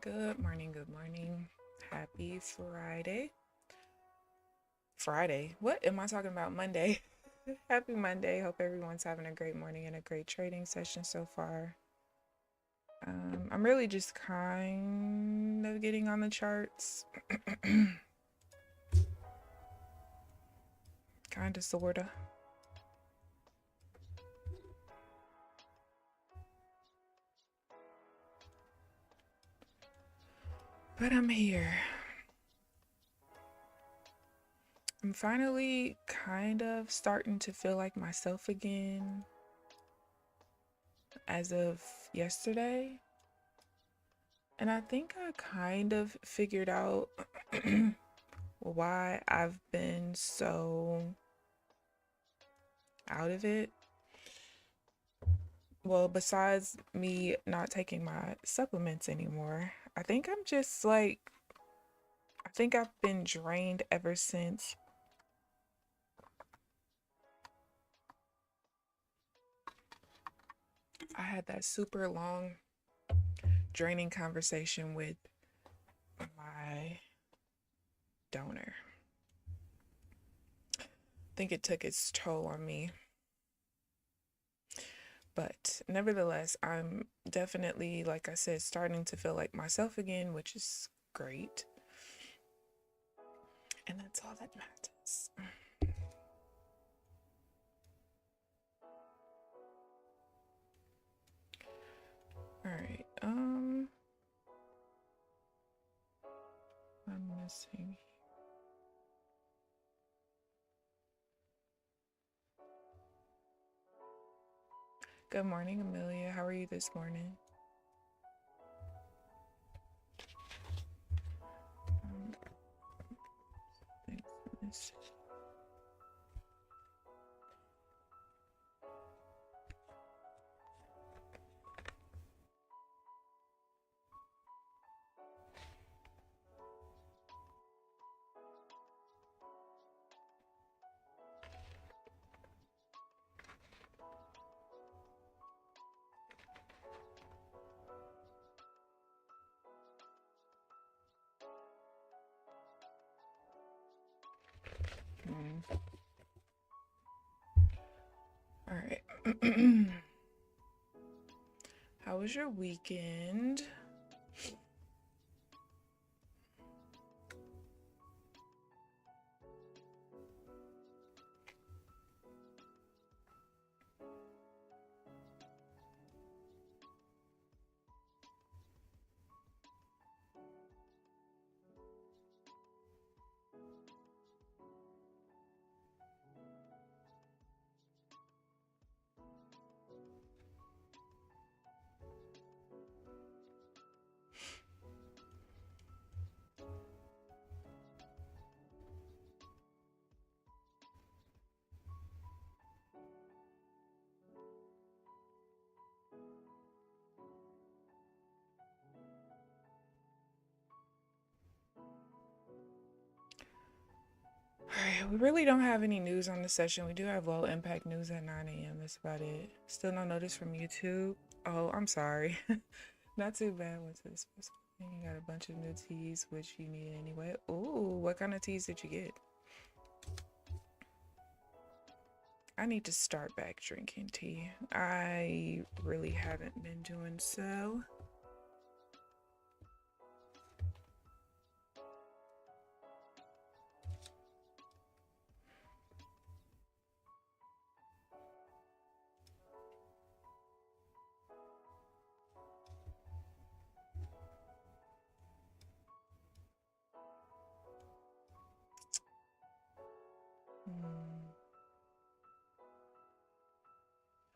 Good morning, good morning. Happy Friday. Friday? What am I talking about? Monday. Happy Monday. Hope everyone's having a great morning and a great trading session so far. I'm really just kind of getting on the charts. Kind of, sort of. But I'm here. I'm finally kind of starting to feel like myself again as of yesterday. And I think I kind of figured out why I've been so out of it. Well, besides me not taking my supplements anymore, I think I'm just like, I think I've been drained ever since I had that super long, draining conversation with my donor. I think it took its toll on me. But nevertheless, I'm definitely, like I said, starting to feel like myself again, which is great. And that's all that matters. All right. I'm missing. Good morning, Amelia. How are you this morning? Thanks. All right. How was your weekend? Alright, we really don't have any news on the session. We do have low impact news at 9 a.m. That's about it. Still no notice from YouTube. Oh, I'm sorry. Not too bad. What's this? You got a bunch of new teas, which you need anyway. Ooh, what kind of teas did you get? I need to start back drinking tea. I really haven't been doing so.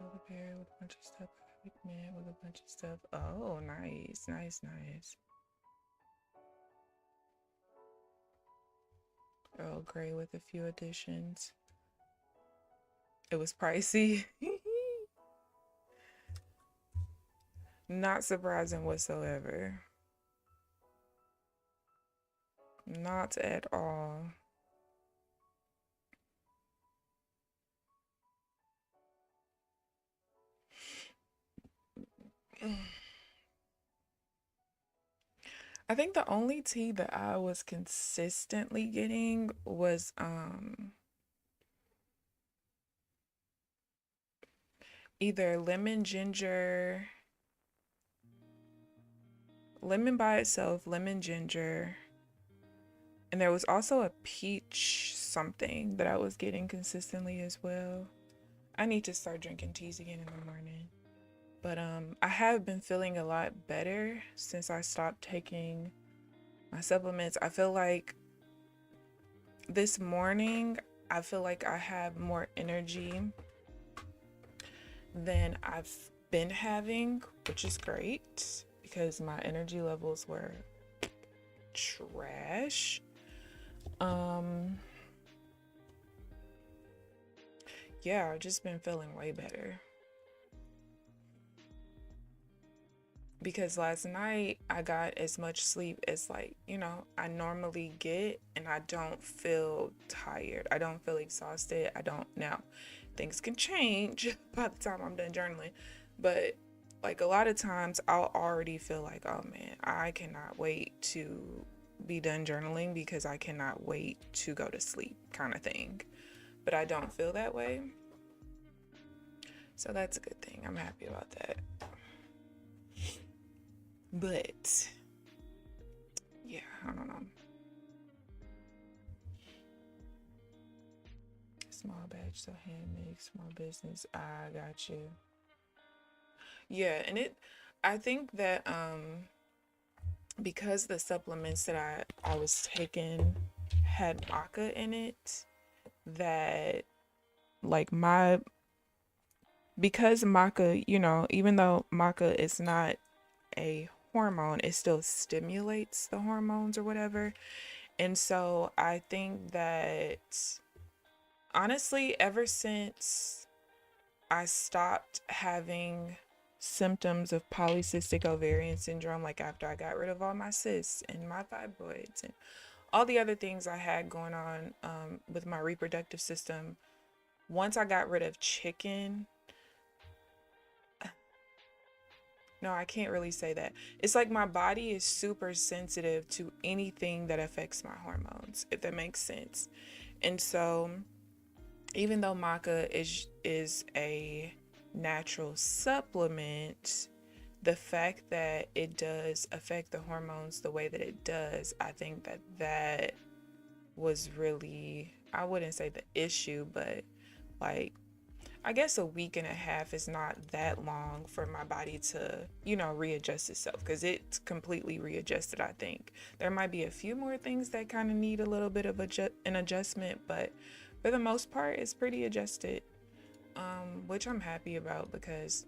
Elderberry with a bunch of stuff. Mint with a bunch of stuff. Oh, nice, nice, nice. Earl Grey with a few additions. It was pricey. Not surprising whatsoever. Not at all. I think the only tea that I was consistently getting was either lemon ginger, lemon by itself, lemon ginger, and there was also a peach something that I was getting consistently as well. I need to start drinking teas again in the morning. But I have been feeling a lot better since I stopped taking my supplements. I feel like this morning, I feel like I have more energy than I've been having, which is great because my energy levels were trash. Yeah, I've just been feeling way better. Because last night I got as much sleep as, like, I normally get, and I don't feel tired. I don't feel exhausted. I don't now. Things can change by the time I'm done journaling, but like a lot of times I'll already feel like, oh man, I cannot wait to be done journaling because I cannot wait to go to sleep kind of thing. But I don't feel that way. So that's a good thing. I'm happy about that. But yeah, I don't know. Small batch, so handmade, small business. I got you. Yeah, and I think that because the supplements that I was taking had maca in it, that like because maca, even though maca is not a hormone, it still stimulates the hormones or whatever. And so I think that honestly, ever since I stopped having symptoms of polycystic ovarian syndrome, like after I got rid of all my cysts and my fibroids and all the other things I had going on with my reproductive system, once I got rid of chicken, no, I can't really say that. It's like my body is super sensitive to anything that affects my hormones, if that makes sense. And so even though maca is a natural supplement, the fact that it does affect the hormones the way that it does, I think that was really, I wouldn't say the issue, but like, I guess a week and a half is not that long for my body to, readjust itself, because it's completely readjusted, I think. There might be a few more things that kind of need a little bit of an adjustment, but for the most part, it's pretty adjusted, which I'm happy about because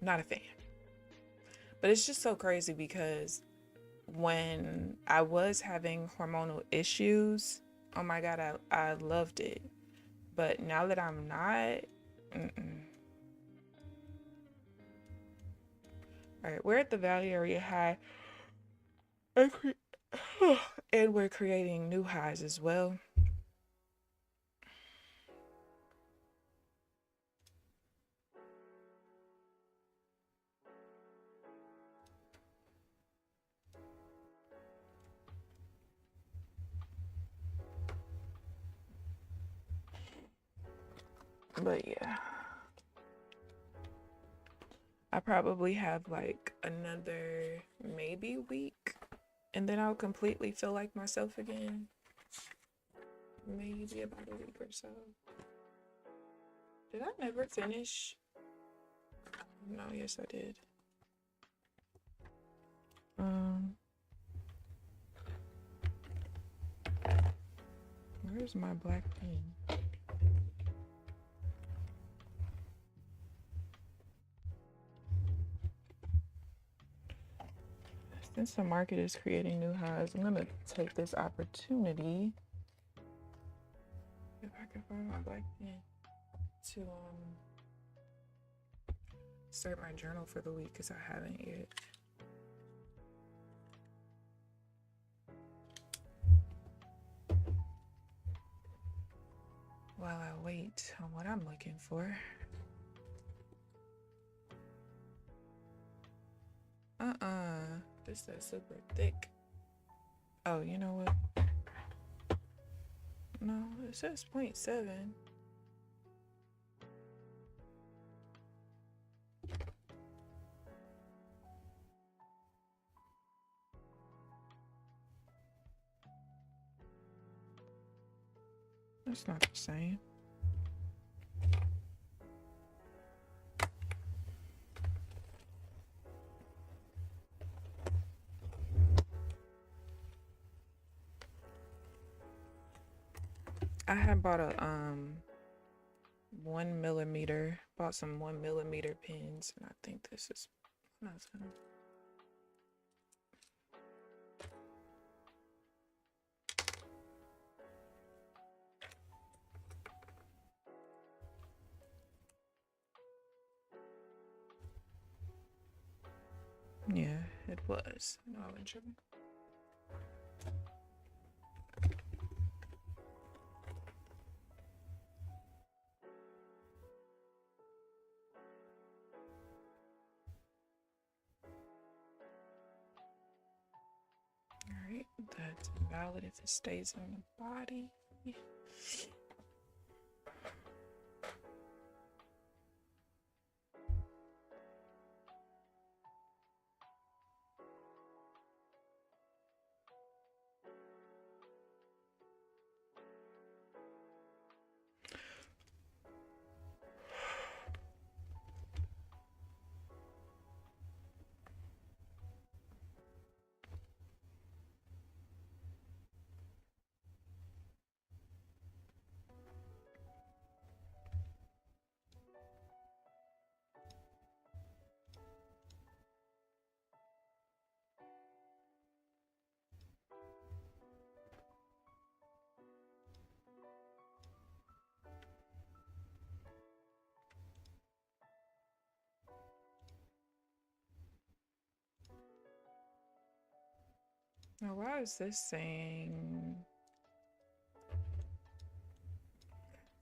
not a fan. But it's just so crazy because when I was having hormonal issues, oh my God, I loved it. But now that I'm not, all right, we're at the Valley Area High, and we're creating new highs as well. But yeah, I probably have like another maybe week, and then I'll completely feel like myself again. Maybe about a week or so. Did I never finish? No, yes, I did. Where's my black pen? Since the market is creating new highs, I'm gonna take this opportunity, if I can find my black pen, to start my journal for the week, because I haven't yet. While I wait on what I'm looking for. just that super thick. Oh, you know what? No, it says 0.7. That's not the same. I had bought a 1 millimeter, bought some 1 millimeter pins, and I think this is nothing. Yeah, it was. No, I wasn't tripping. Alright, that's valid if it stays on the body. Yeah. Now, why is this saying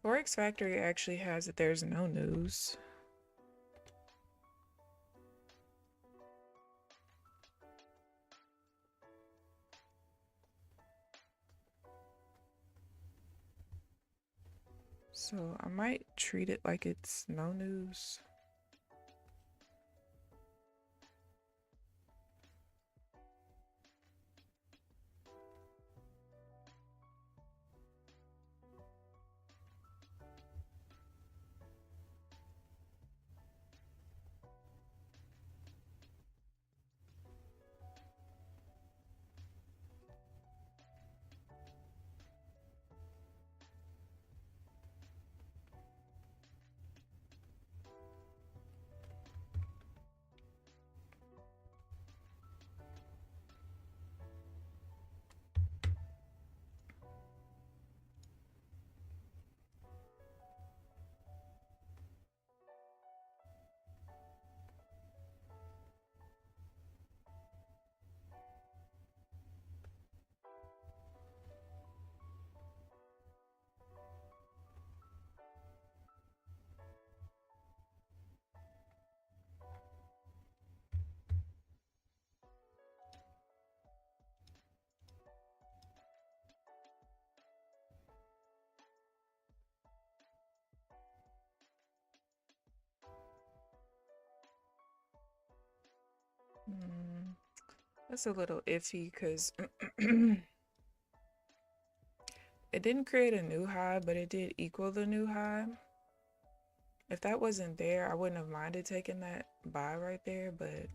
Forex Factory actually has that there's no news? So I might treat it like it's no news. That's a little iffy because it didn't create a new high, but it did equal the new high. If that wasn't there, I wouldn't have minded taking that buy right there, but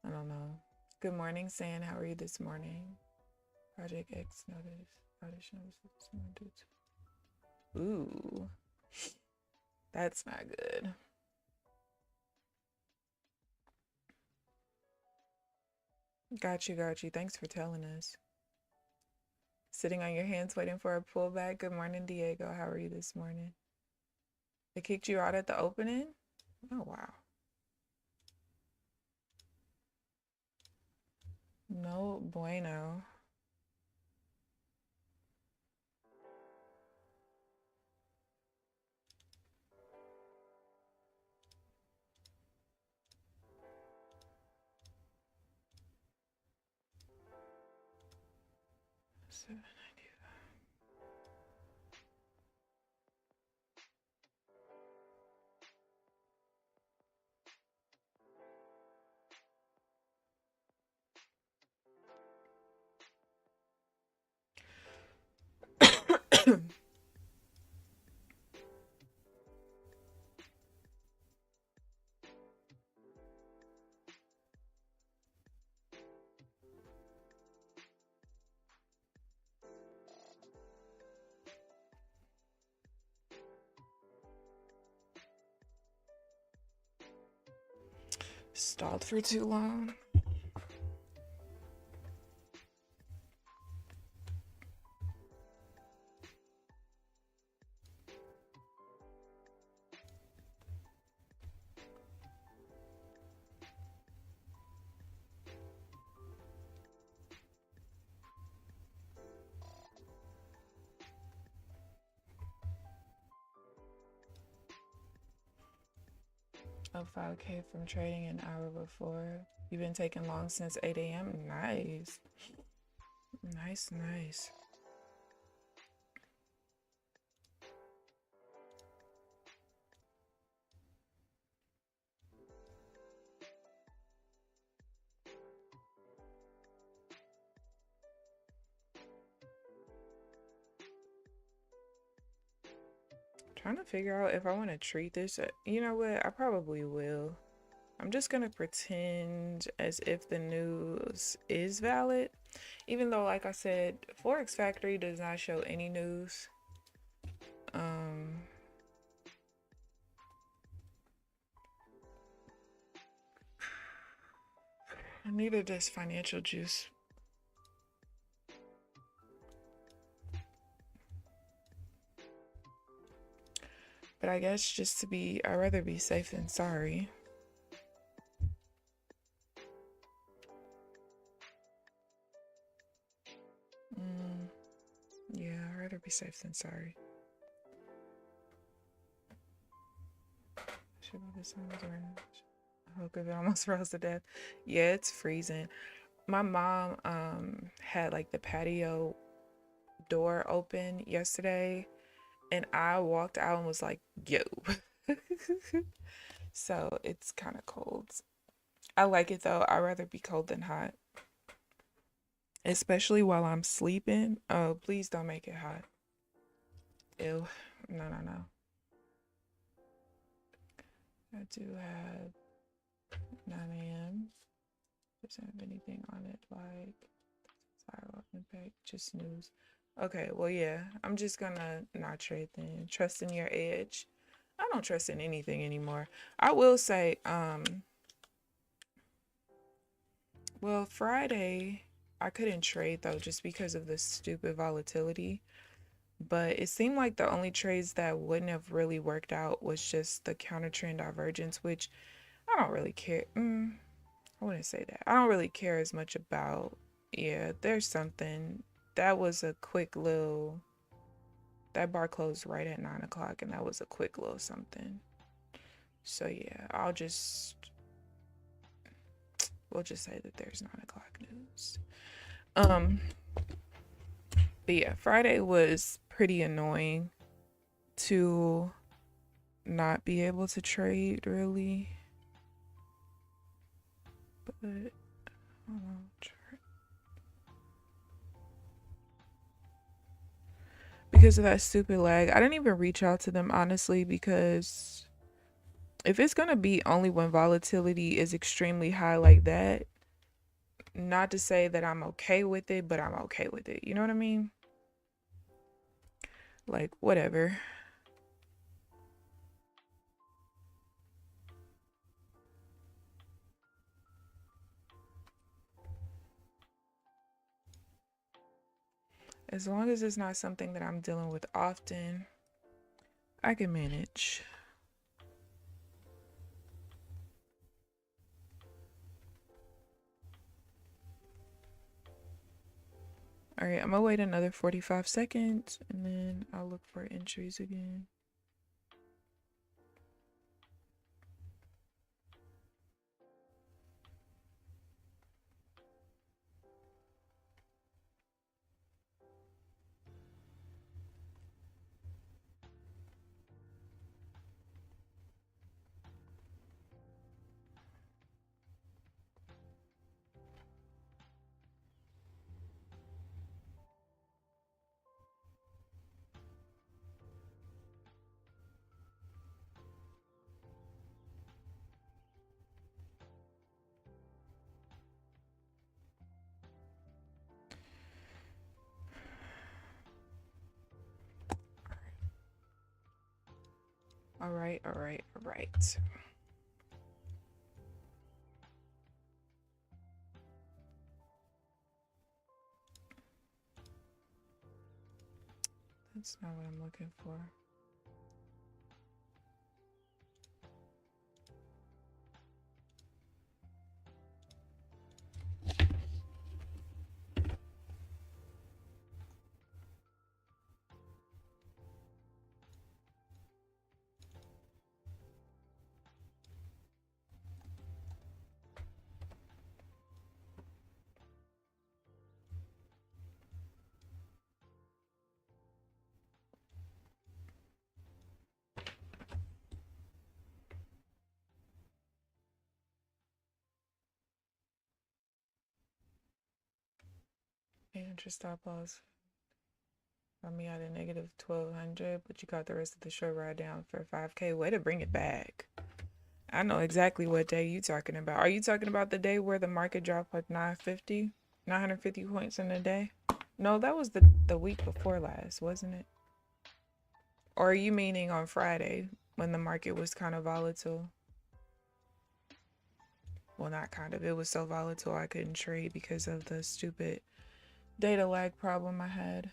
I don't know. Good morning, San. How are you this morning? Project X notice. Outage notice. Ooh. That's not good. Got you. Thanks for telling us. Sitting on your hands waiting for a pullback. Good morning, Diego. How are you this morning? They kicked you out at the opening? Oh, wow. No bueno. Stalled for too long. Up 5K from trading an hour before. You've been taking long since 8 a.m. Nice. Nice. Trying to figure out if I want to treat this. You know what? I probably will. I'm just going to pretend as if the news is valid. Even though, like I said, Forex Factory does not show any news. I needed this financial juice. But I guess just to be, I'd rather be safe than sorry. Yeah, I'd rather be safe than sorry. Hook of it almost froze to death. Yeah, it's freezing. My mom had like the patio door open yesterday, and I walked out and was like, yo. So it's kind of cold. I like it though. I'd rather be cold than hot. Especially while I'm sleeping. Oh, please don't make it hot. Ew. No. I do have 9 a.m. Doesn't have anything on it like viral impact, just news. Okay, well, yeah, I'm just gonna not trade then. Trust in your edge. I don't trust in anything anymore. I will say, well, Friday, I couldn't trade though just because of the stupid volatility. But it seemed like the only trades that wouldn't have really worked out was just the counter trend divergence, which I don't really care. I wouldn't say that. I don't really care as much about. Yeah, there's something. That was a quick little. That bar closed right at 9 o'clock, and that was a quick little something. So yeah, we'll just say that there's 9 o'clock news. But yeah, Friday was pretty annoying to not be able to trade really. But I don't know. Because of that stupid lag, I didn't even reach out to them honestly, because if it's gonna be only when volatility is extremely high like that, not to say that I'm okay with it, but I'm okay with it. You know what I mean? Like, whatever. As long as it's not something that I'm dealing with often, I can manage. All right, I'm gonna wait another 45 seconds and then I'll look for entries again. All right. That's not what I'm looking for. Interest stop loss. Got me out of negative 1200, but you got the rest of the short ride down for 5K. Way to bring it back. I know exactly what day you talking about. Are you talking about the day where the market dropped like 950 points in a day? No, that was the week before last, wasn't it? Or are you meaning on Friday when the market was kind of volatile? Well, not kind of. It was so volatile I couldn't trade because of the stupid data lag problem I had.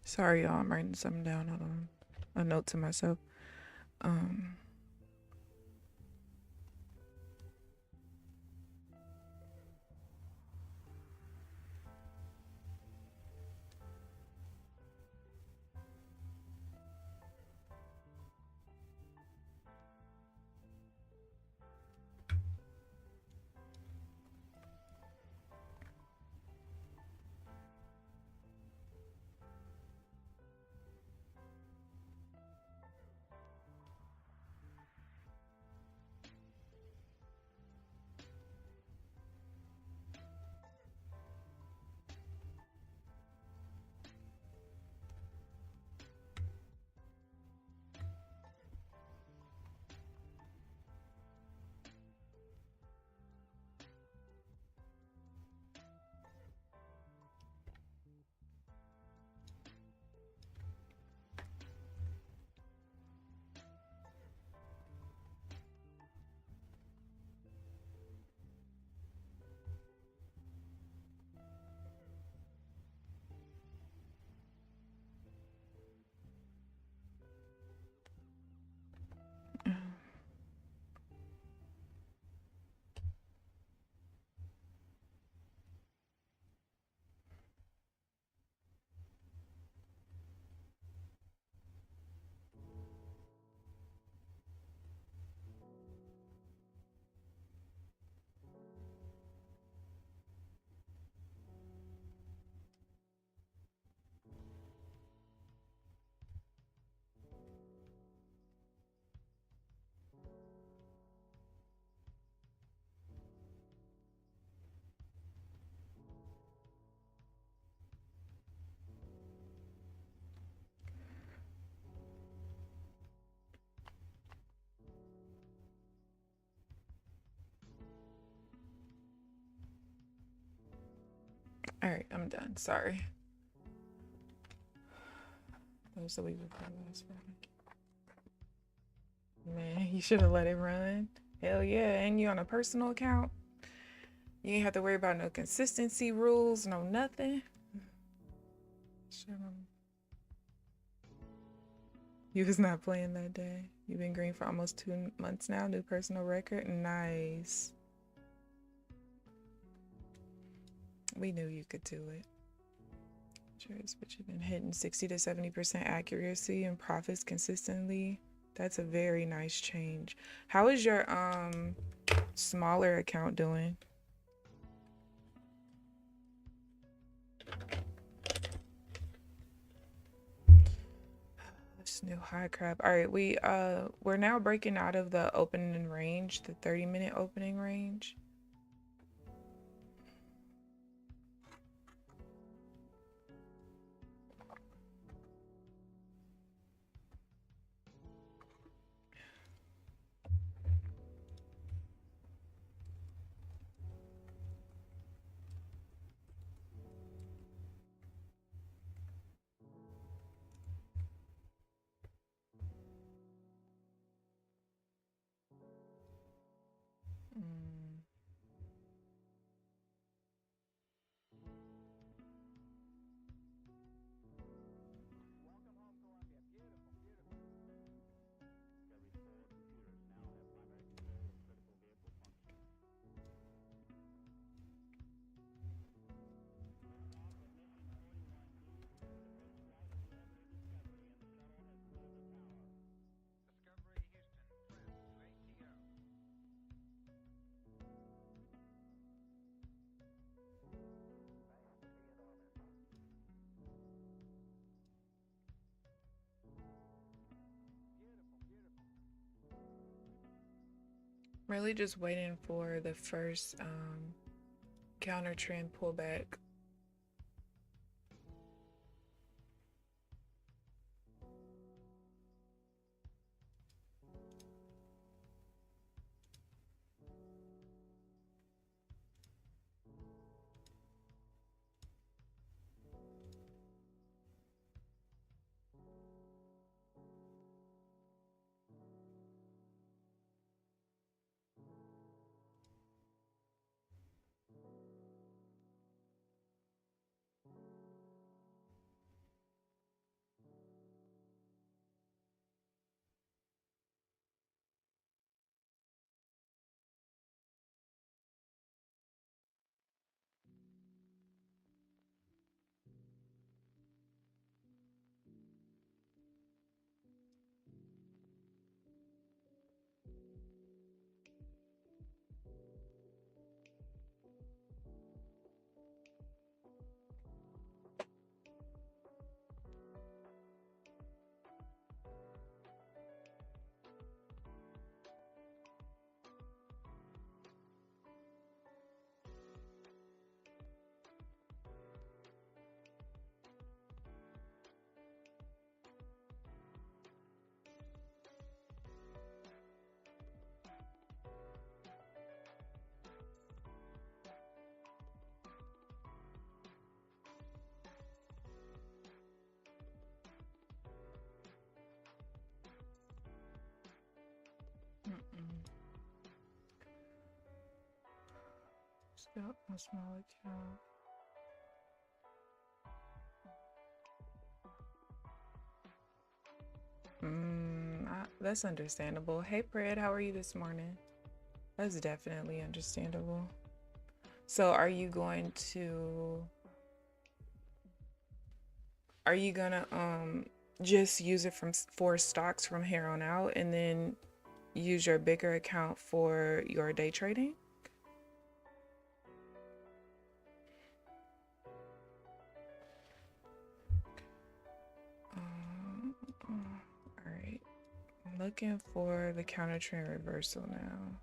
Sorry, y'all. I'm writing something down. Hold on. A note to myself. All right, I'm done. Sorry. That was the week before last Friday. Man, you should have let it run. Hell yeah, and you on a personal account. You ain't have to worry about no consistency rules, no nothing. Sure. You was not playing that day. You've been green for almost 2 months now. New personal record. Nice. We knew you could do it. But you've been hitting 60 to 70% accuracy and profits consistently. That's a very nice change. How is your smaller account doing? This new high crap. All right, we're now breaking out of the opening range, the 30-minute opening range. Really just waiting for the first counter trend pullback. Got my small account. That's understandable. Hey, Pred, how are you this morning? That's definitely understandable. So are you gonna just use it for stocks from here on out and then use your bigger account for your day trading? All right, I'm looking for the counter trend reversal now.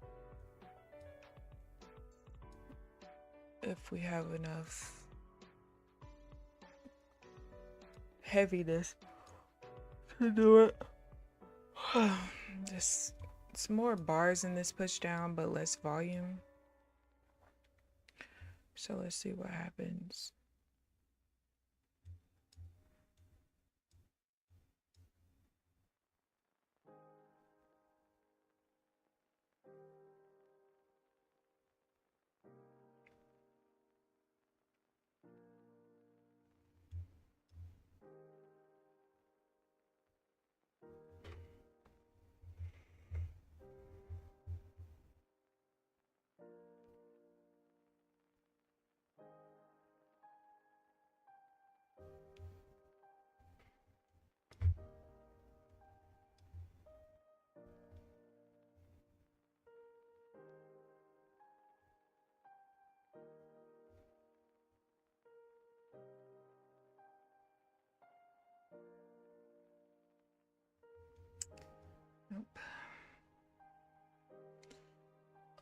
If we have enough heaviness to do it. Just it's more bars in this push down, but less volume. So let's see what happens.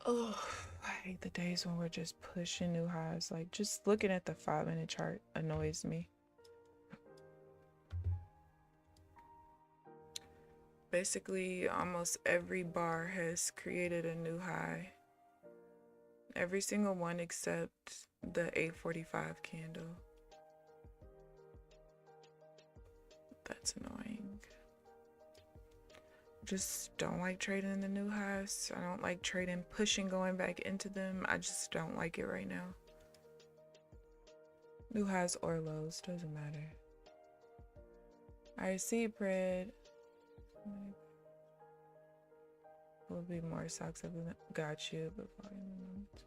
Oh, I hate the days when we're just pushing new highs. Like, just looking at the 5-minute chart annoys me. Basically, almost every bar has created a new high. Every single one except the 845 candle. That's annoying. Just don't like trading in the new highs. I don't like trading, pushing, going back into them. I just don't like it right now. New highs or lows, doesn't matter. I see Pred. Will be more stocks. I've got you, but it's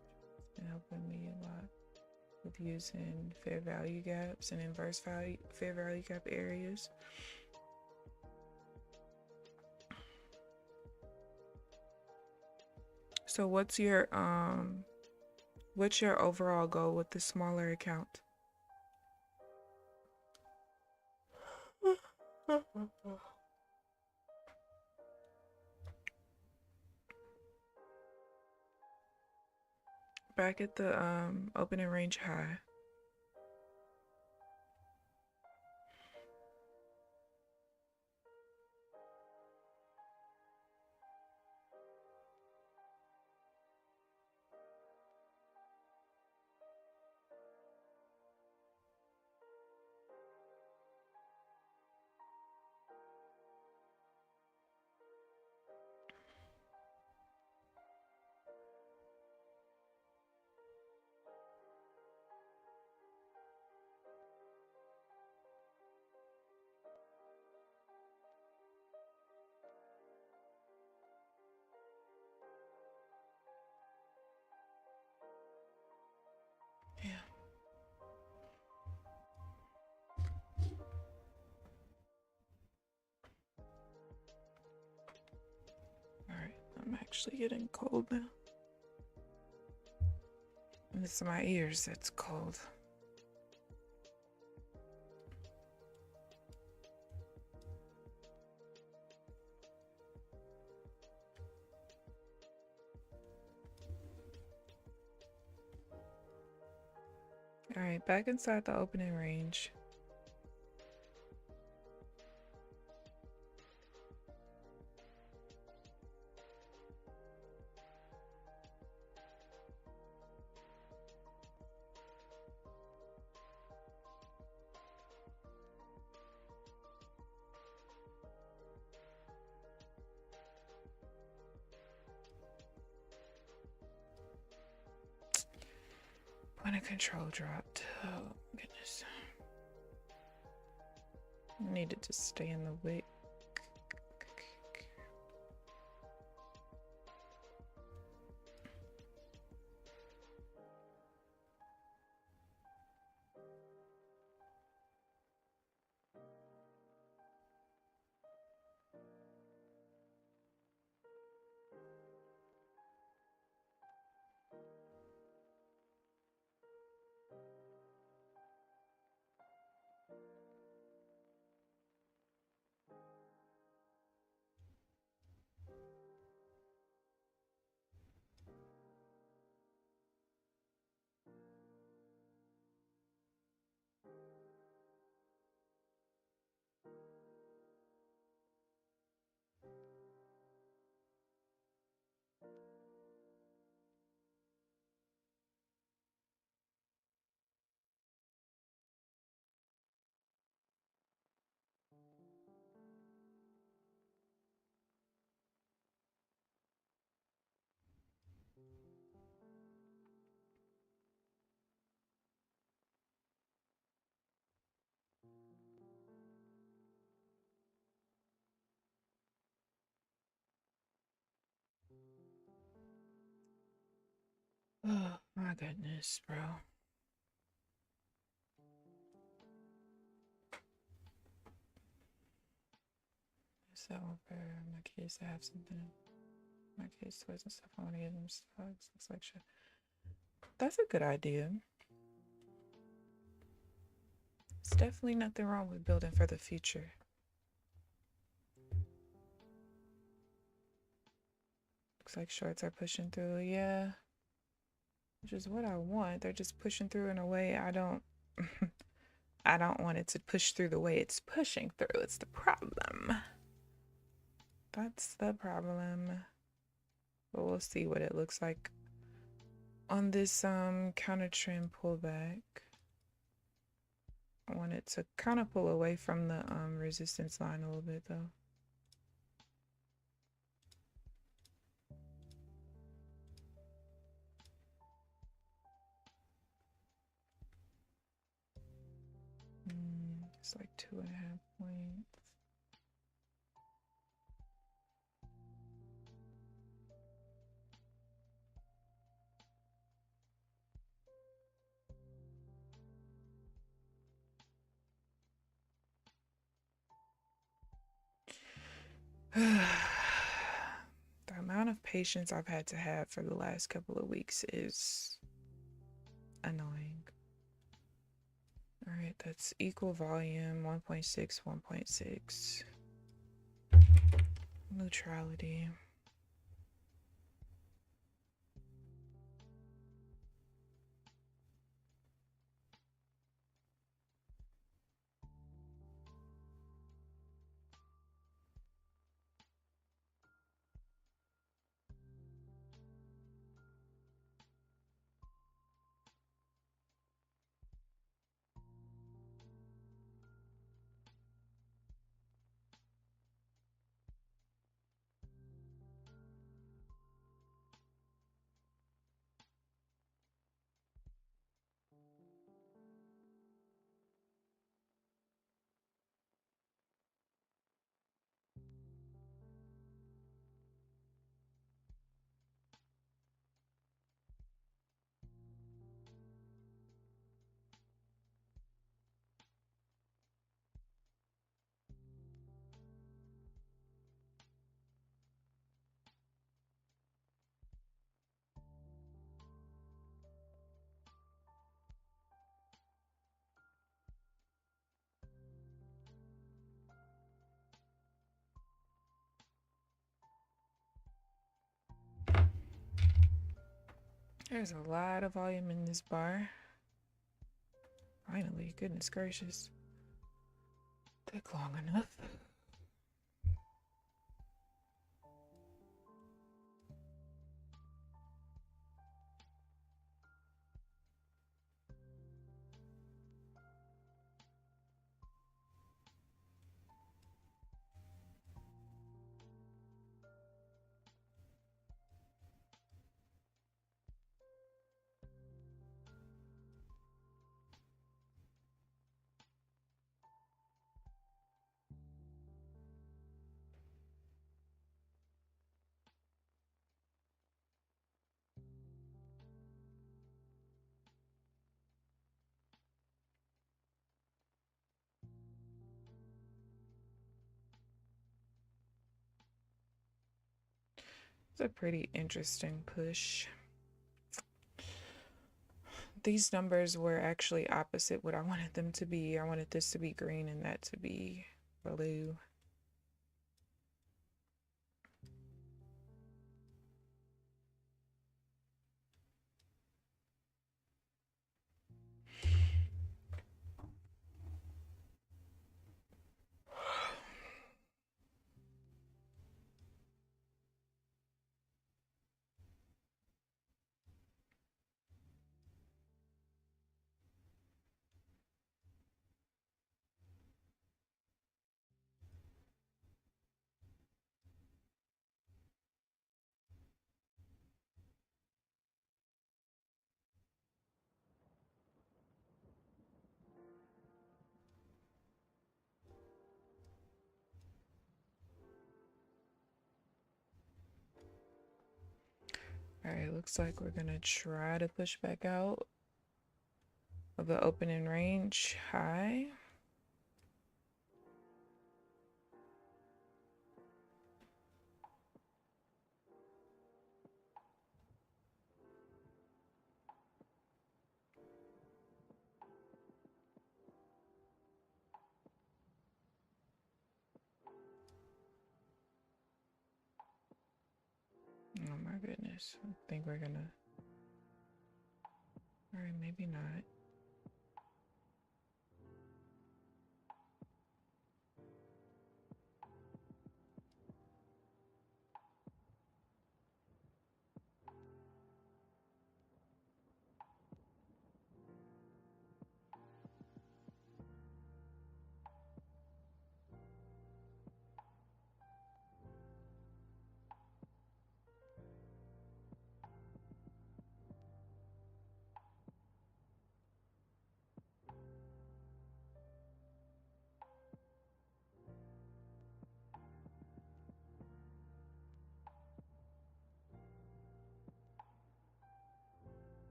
been helping me a lot with using fair value gaps and inverse fair value gap areas. So what's your overall goal with the smaller account? Back at the opening range high. Yeah. Alright, I'm actually getting cold now. And it's my ears that's cold. Alright, back inside the opening range. Point of control dropped. Oh, goodness. I needed to stay in the wick. Oh my goodness, bro. Is that one for my kids to have something? My kids' toys and stuff. I want to give them stocks. Looks like shit. That's a good idea. There's definitely nothing wrong with building for the future. Looks like shorts are pushing through, yeah. Which is what I want. They're just pushing through in a way I don't I don't want it to push through the way it's pushing through. It's the problem. That's the problem. But we'll see what it looks like on this counter trend pullback. I want it to kind of pull away from the resistance line a little bit though. It's like 2.5 points. The amount of patience I've had to have for the last couple of weeks is annoying. All right, that's equal volume, 1.6, 1.6. Neutrality. There's a lot of volume in this bar. Finally, goodness gracious. Took long enough. It's a pretty interesting push. These numbers were actually opposite what I wanted them to be. I wanted this to be green and that to be blue. All right, looks like we're gonna try to push back out of the opening range high. this. I think we're gonna. All right, maybe not.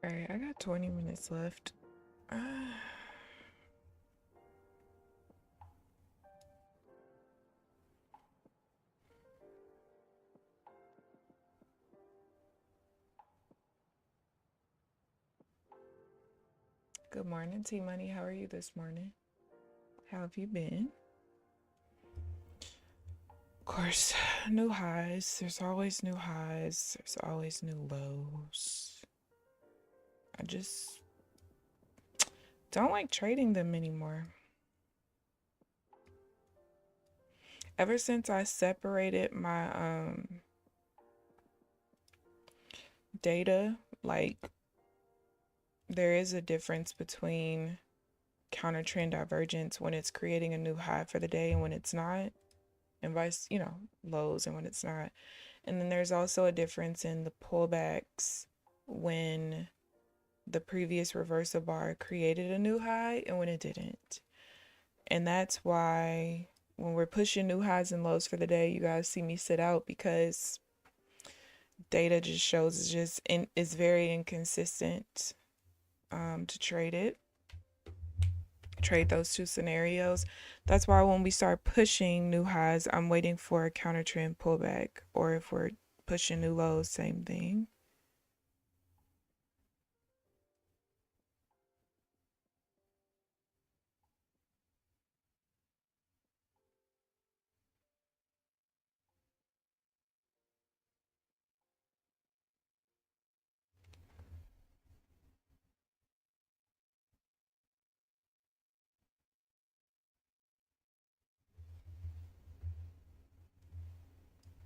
All right, I got 20 minutes left. Good morning, T Money. How are you this morning? How have you been? Of course, new highs. There's always new highs. There's always new lows. I just don't like trading them anymore. Ever since I separated my data, like there is a difference between counter trend divergence when it's creating a new high for the day and when it's not, and vice, lows and when it's not. And then there's also a difference in the pullbacks when the previous reversal bar created a new high and when it didn't. And that's why when we're pushing new highs and lows for the day, you guys see me sit out, because data just shows it's very inconsistent to trade those two scenarios. That's why when we start pushing new highs, I'm waiting for a counter trend pullback, or if we're pushing new lows, same thing.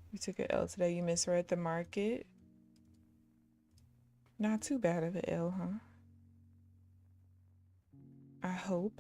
You took an L today. You misread the market. Not too bad of an L, huh? I hope.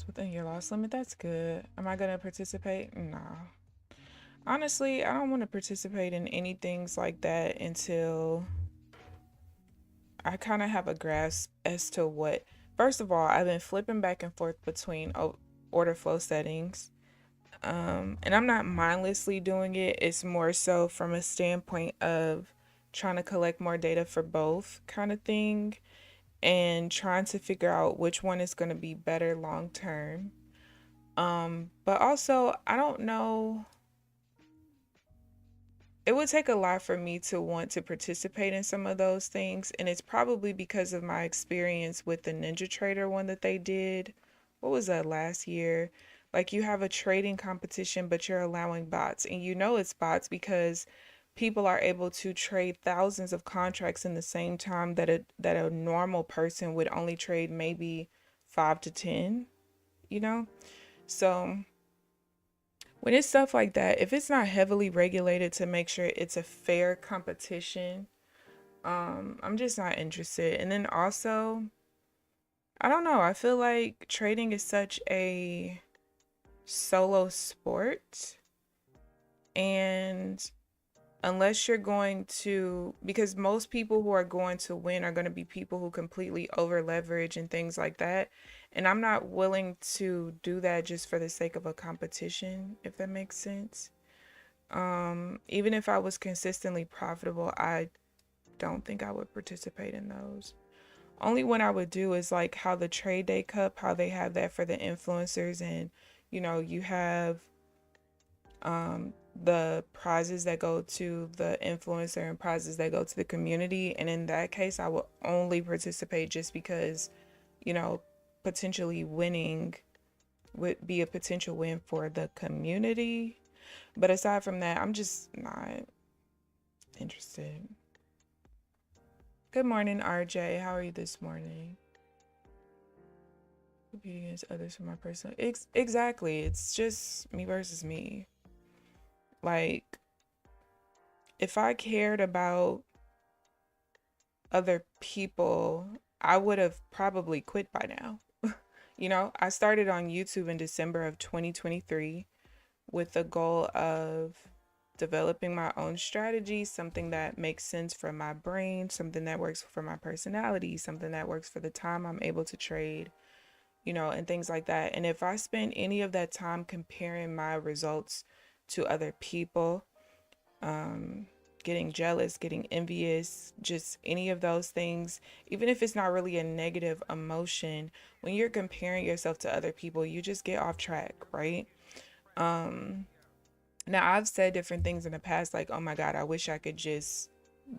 within your loss limit. That's good. Am I gonna participate? No. Honestly, I don't want to participate in any things like that until I kind of have a grasp as to what. First of all, I've been flipping back and forth between order flow settings. And I'm not mindlessly doing it. It's more so from a standpoint of trying to collect more data for both kind of thing and trying to figure out which one is going to be better long term. But also, I don't know. It would take a lot for me to want to participate in some of those things, and it's probably because of my experience with the Ninja Trader one that they did. What was that, last year? Like, you have a trading competition, but you're allowing bots, and you know it's bots because people are able to trade thousands of contracts in the same time that a normal person would only trade maybe 5 to 10, you know? So when it's stuff like that, if it's not heavily regulated to make sure it's a fair competition, I'm just not interested. And then also, I don't know, I feel like trading is such a solo sport, and unless you're going to, because most people who are going to win are going to be people who completely over leverage and things like that. And I'm not willing to do that just for the sake of a competition, if that makes sense. Even if I was consistently profitable, I don't think I would participate in those. Only one I would do is like how the Trade Day Cup, how they have that for the influencers, and you have the prizes that go to the influencer and prizes that go to the community. And in that case, I will only participate just because, potentially winning would be a potential win for the community. But aside from that, I'm just not interested. Good morning, RJ. How are you this morning? Competing against others for my personal. Exactly. It's just me versus me. Like, if I cared about other people, I would have probably quit by now. I started on YouTube in December of 2023 with the goal of developing my own strategy, something that makes sense for my brain, something that works for my personality, something that works for the time I'm able to trade, and things like that. And if I spend any of that time comparing my results to other people, getting jealous, getting envious, just any of those things, even if it's not really a negative emotion, when you're comparing yourself to other people, you just get off track, right? Now I've said different things in the past, like, oh my God, I wish I could just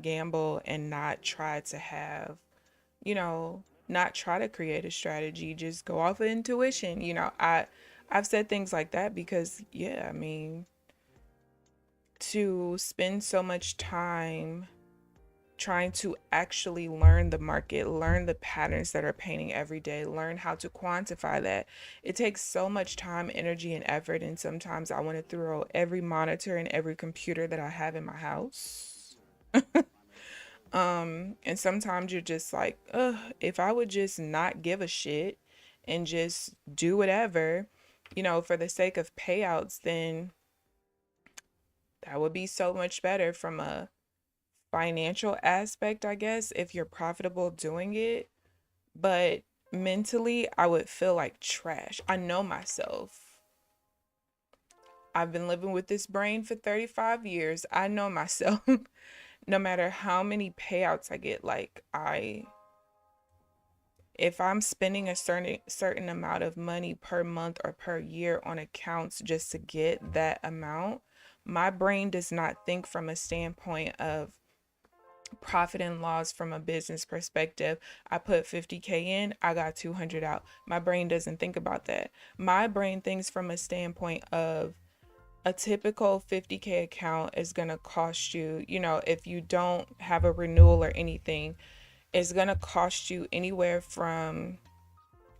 gamble and not try to have, not try to create a strategy, just go off of intuition. I've said things like that because, yeah, I mean, to spend so much time trying to actually learn the market, learn the patterns that are painting every day, learn how to quantify that. It takes so much time, energy, and effort. And sometimes I want to throw every monitor and every computer that I have in my house. And sometimes you're just like, ugh, if I would just not give a shit and just do whatever, for the sake of payouts, then that would be so much better from a financial aspect, I guess, if you're profitable doing it. But mentally, I would feel like trash. I know myself. I've been living with this brain for 35 years. I know myself. No matter how many payouts I get, like, if I'm spending a certain amount of money per month or per year on accounts just to get that amount, my brain does not think from a standpoint of profit and loss from a business perspective. I put 50K in, I got 200 out. My brain doesn't think about that. My brain thinks from a standpoint of a typical 50K account is going to cost you, if you don't have a renewal or anything, it's going to cost you anywhere from,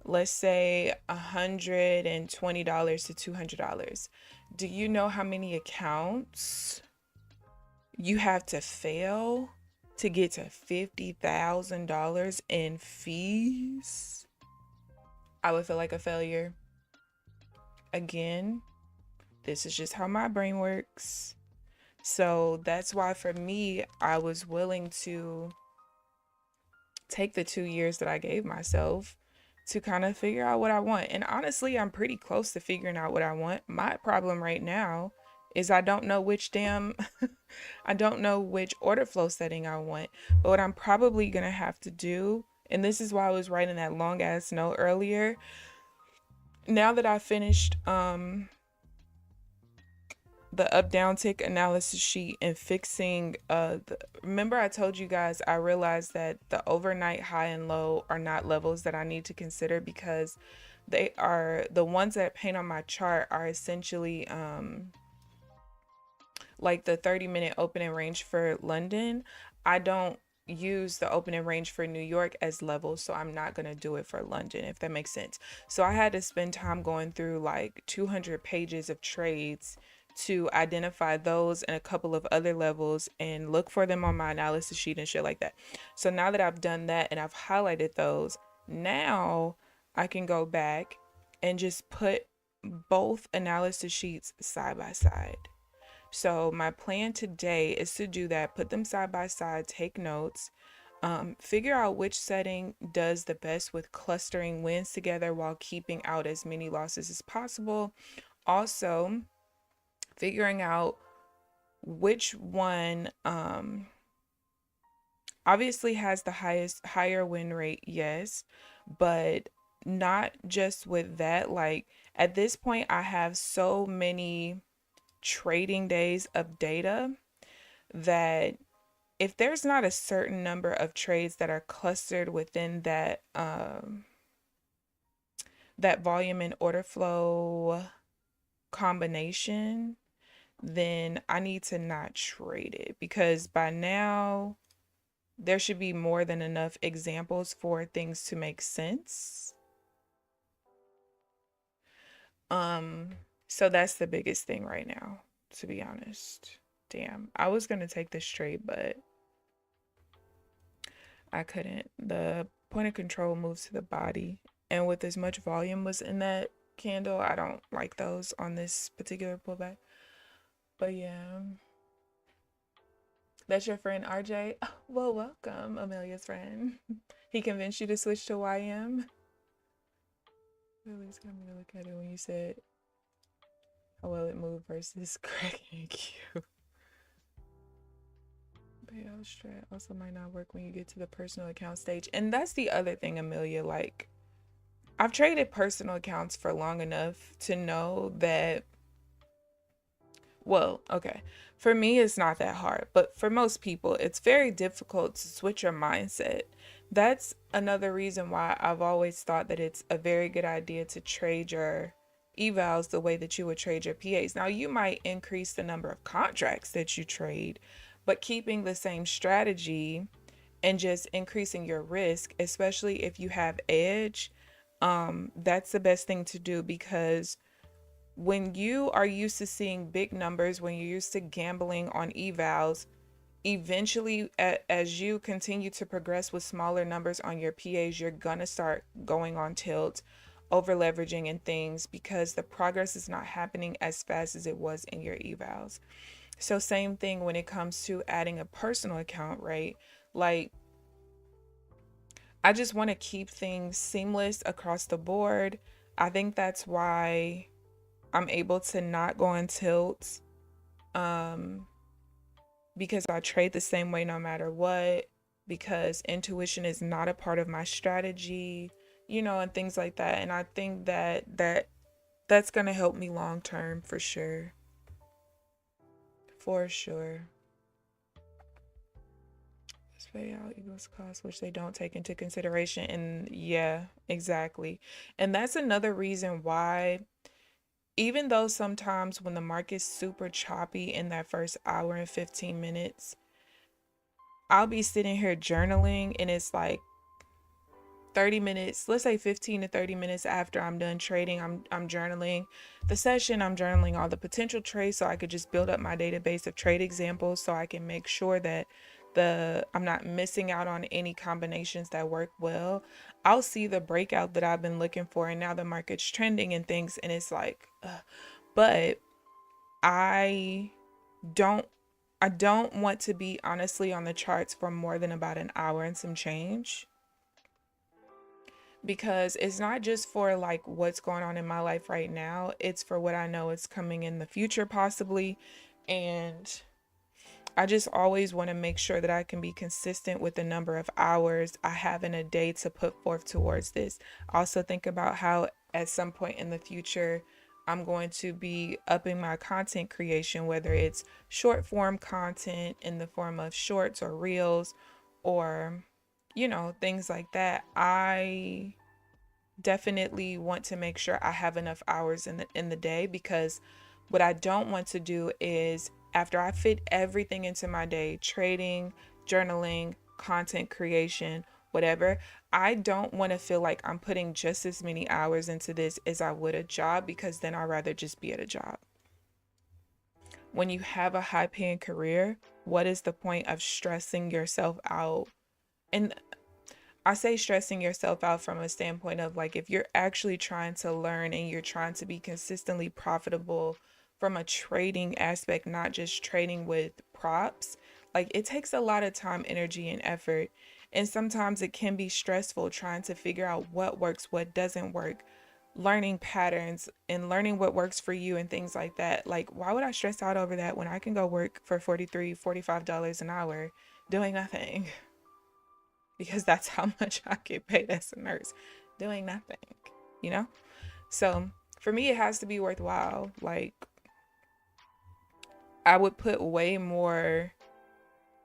let's say, $120 to $200. Do you know how many accounts you have to fail to get to $50,000 in fees? I would feel like a failure. again, this is just how my brain works. So that's why for me, I was willing to take the 2 years that I gave myself to kind of figure out what I want. And honestly, I'm pretty close to figuring out what I want. My problem right now is I don't know which I don't know which order flow setting I want. But what I'm probably going to have to do, and this is why I was writing that long ass note earlier, now that I finished the up down tick analysis sheet and fixing remember I told you guys I realized that the overnight high and low are not levels that I need to consider, because they are the ones that paint on my chart are essentially like the 30-minute opening range for London. I don't use the opening range for New York as levels, so I'm not going to do it for London, if that makes sense. So I had to spend time going through like 200 pages of trades to identify those and a couple of other levels and look for them on my analysis sheet and shit like that. So now that I've done that and I've highlighted those, now I can go back and just put both analysis sheets side by side. So my plan today is to do that, put them side by side, take notes, figure out which setting does the best with clustering wins together while keeping out as many losses as possible. Also, figuring out which one obviously has the higher win rate, yes, but not just with that. Like at this point, I have so many trading days of data that if there's not a certain number of trades that are clustered within that volume and order flow combination, then I need to not trade it, because by now there should be more than enough examples for things to make sense. So that's the biggest thing right now, to be honest. Damn, I was gonna take this trade, but I couldn't. The point of control moves to the body, and with as much volume was in that candle, I don't like those on this particular pullback. But yeah, that's your friend RJ. Oh, well, welcome, Amelia's friend. He convinced you to switch to YM. Really got me to look at it when you said how well it moved versus Craig and Q. Payout strat also might not work when you get to the personal account stage. And that's the other thing, Amelia. Like, I've traded personal accounts for long enough to know that, well, okay, for me, it's not that hard. But for most people, it's very difficult to switch your mindset. That's another reason why I've always thought that it's a very good idea to trade your evals the way that you would trade your PAs. Now, you might increase the number of contracts that you trade, but keeping the same strategy and just increasing your risk, especially if you have edge, that's the best thing to do, because when you are used to seeing big numbers, when you're used to gambling on evals, eventually as you continue to progress with smaller numbers on your PAs, you're gonna start going on tilt, over leveraging and things, because the progress is not happening as fast as it was in your evals. So same thing when it comes to adding a personal account, right? Like, I just want to keep things seamless across the board. I think that's why I'm able to not go on tilt, because I trade the same way no matter what, because intuition is not a part of my strategy, and things like that. And I think that's going to help me long term for sure. For sure. Payout equals cost, which they don't take into consideration. And yeah, exactly. And that's another reason why, even though sometimes when the market's super choppy in that first hour and 15 minutes, I'll be sitting here journaling, and it's like 30 minutes, let's say 15 to 30 minutes after I'm done trading, I'm journaling the session, I'm journaling all the potential trades, so I could just build up my database of trade examples, so I can make sure that I'm not missing out on any combinations that work well. I'll see the breakout that I've been looking for, and now the market's trending and things, and it's like, but I don't I don't want to be honestly on the charts for more than about an hour and some change, because it's not just for like what's going on in my life right now, it's for what I know is coming in the future possibly. And I just always want to make sure that I can be consistent with the number of hours I have in a day to put forth towards this. I also think about how at some point in the future I'm going to be upping my content creation, whether it's short form content in the form of shorts or reels or, things like that. I definitely want to make sure I have enough hours in the day, because what I don't want to do is, after I fit everything into my day, trading, journaling, content creation, whatever, I don't want to feel like I'm putting just as many hours into this as I would a job, because then I'd rather just be at a job. When you have a high paying career, what is the point of stressing yourself out? And I say stressing yourself out from a standpoint of like, if you're actually trying to learn and you're trying to be consistently profitable from a trading aspect, not just trading with props, like it takes a lot of time, energy, and effort. And sometimes it can be stressful trying to figure out what works, what doesn't work, learning patterns and learning what works for you and things like that. Like, why would I stress out over that when I can go work for $45 an hour doing nothing? Because that's how much I get paid as a nurse, doing nothing, you know? So for me, it has to be worthwhile. Like, I would put way more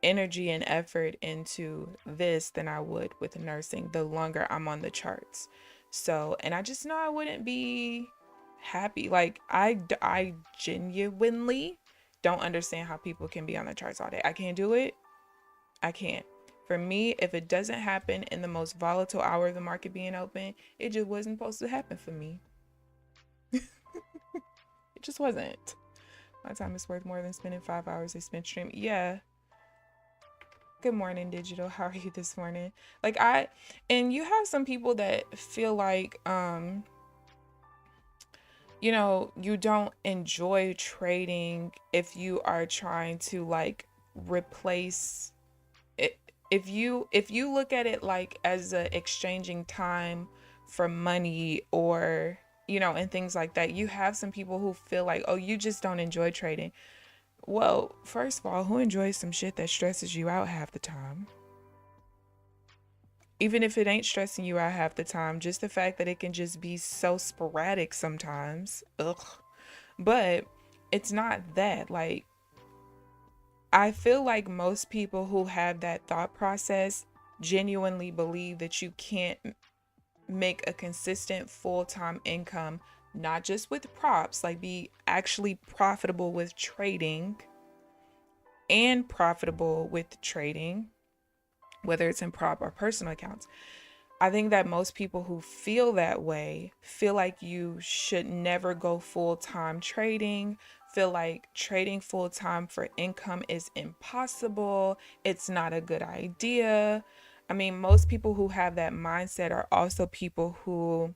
energy and effort into this than I would with nursing the longer I'm on the charts. So, and I just know I wouldn't be happy. Like, I genuinely don't understand how people can be on the charts all day. I can't do it. I can't. For me, if it doesn't happen in the most volatile hour of the market being open, it just wasn't supposed to happen for me. It just wasn't. My time is worth more than spending 5 hours I spent streaming. Yeah. Good morning, Digital. How are you this morning? Like, and you have some people that feel like, you don't enjoy trading if you are trying to like replace it. If you look at it like as a exchanging time for money, or and things like that, you have some people who feel like, oh, you just don't enjoy trading. Well, first of all, who enjoys some shit that stresses you out half the time? Even if it ain't stressing you out half the time, just the fact that it can just be so sporadic sometimes. Ugh. But it's not that. Like, I feel like most people who have that thought process genuinely believe that you can't make a consistent full-time income, not just with props, like be actually profitable with trading and profitable with trading, whether it's in prop or personal accounts. I think that most people who feel that way feel like you should never go full-time trading, feel like trading full-time for income is impossible, it's not a good idea. I mean, most people who have that mindset are also people who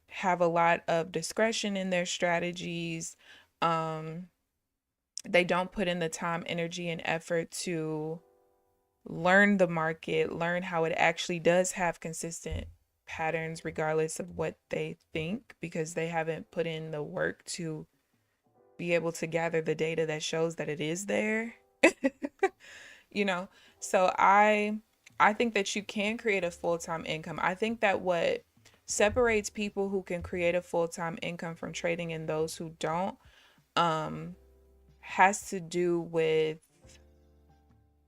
have a lot of discretion in their strategies. They don't put in the time, energy, and effort to learn the market, learn how it actually does have consistent patterns regardless of what they think, because they haven't put in the work to be able to gather the data that shows that it is there. you know so I think that you can create a full-time income. I think that what separates people who can create a full-time income from trading and those who don't has to do with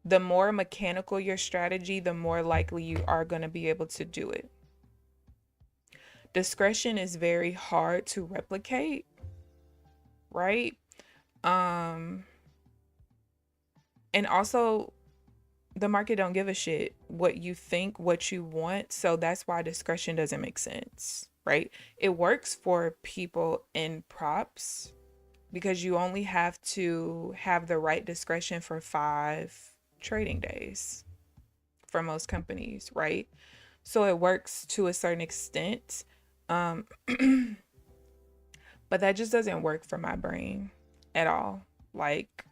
the more mechanical your strategy, the more likely you are going to be able to do it. Discretion is very hard to replicate, right? And also, the market don't give a shit what you think, what you want. So that's why discretion doesn't make sense, right? It works for people in props because you only have to have the right discretion for 5 trading days for most companies, right? So it works to a certain extent. Um, but that just doesn't work for my brain at all. Like,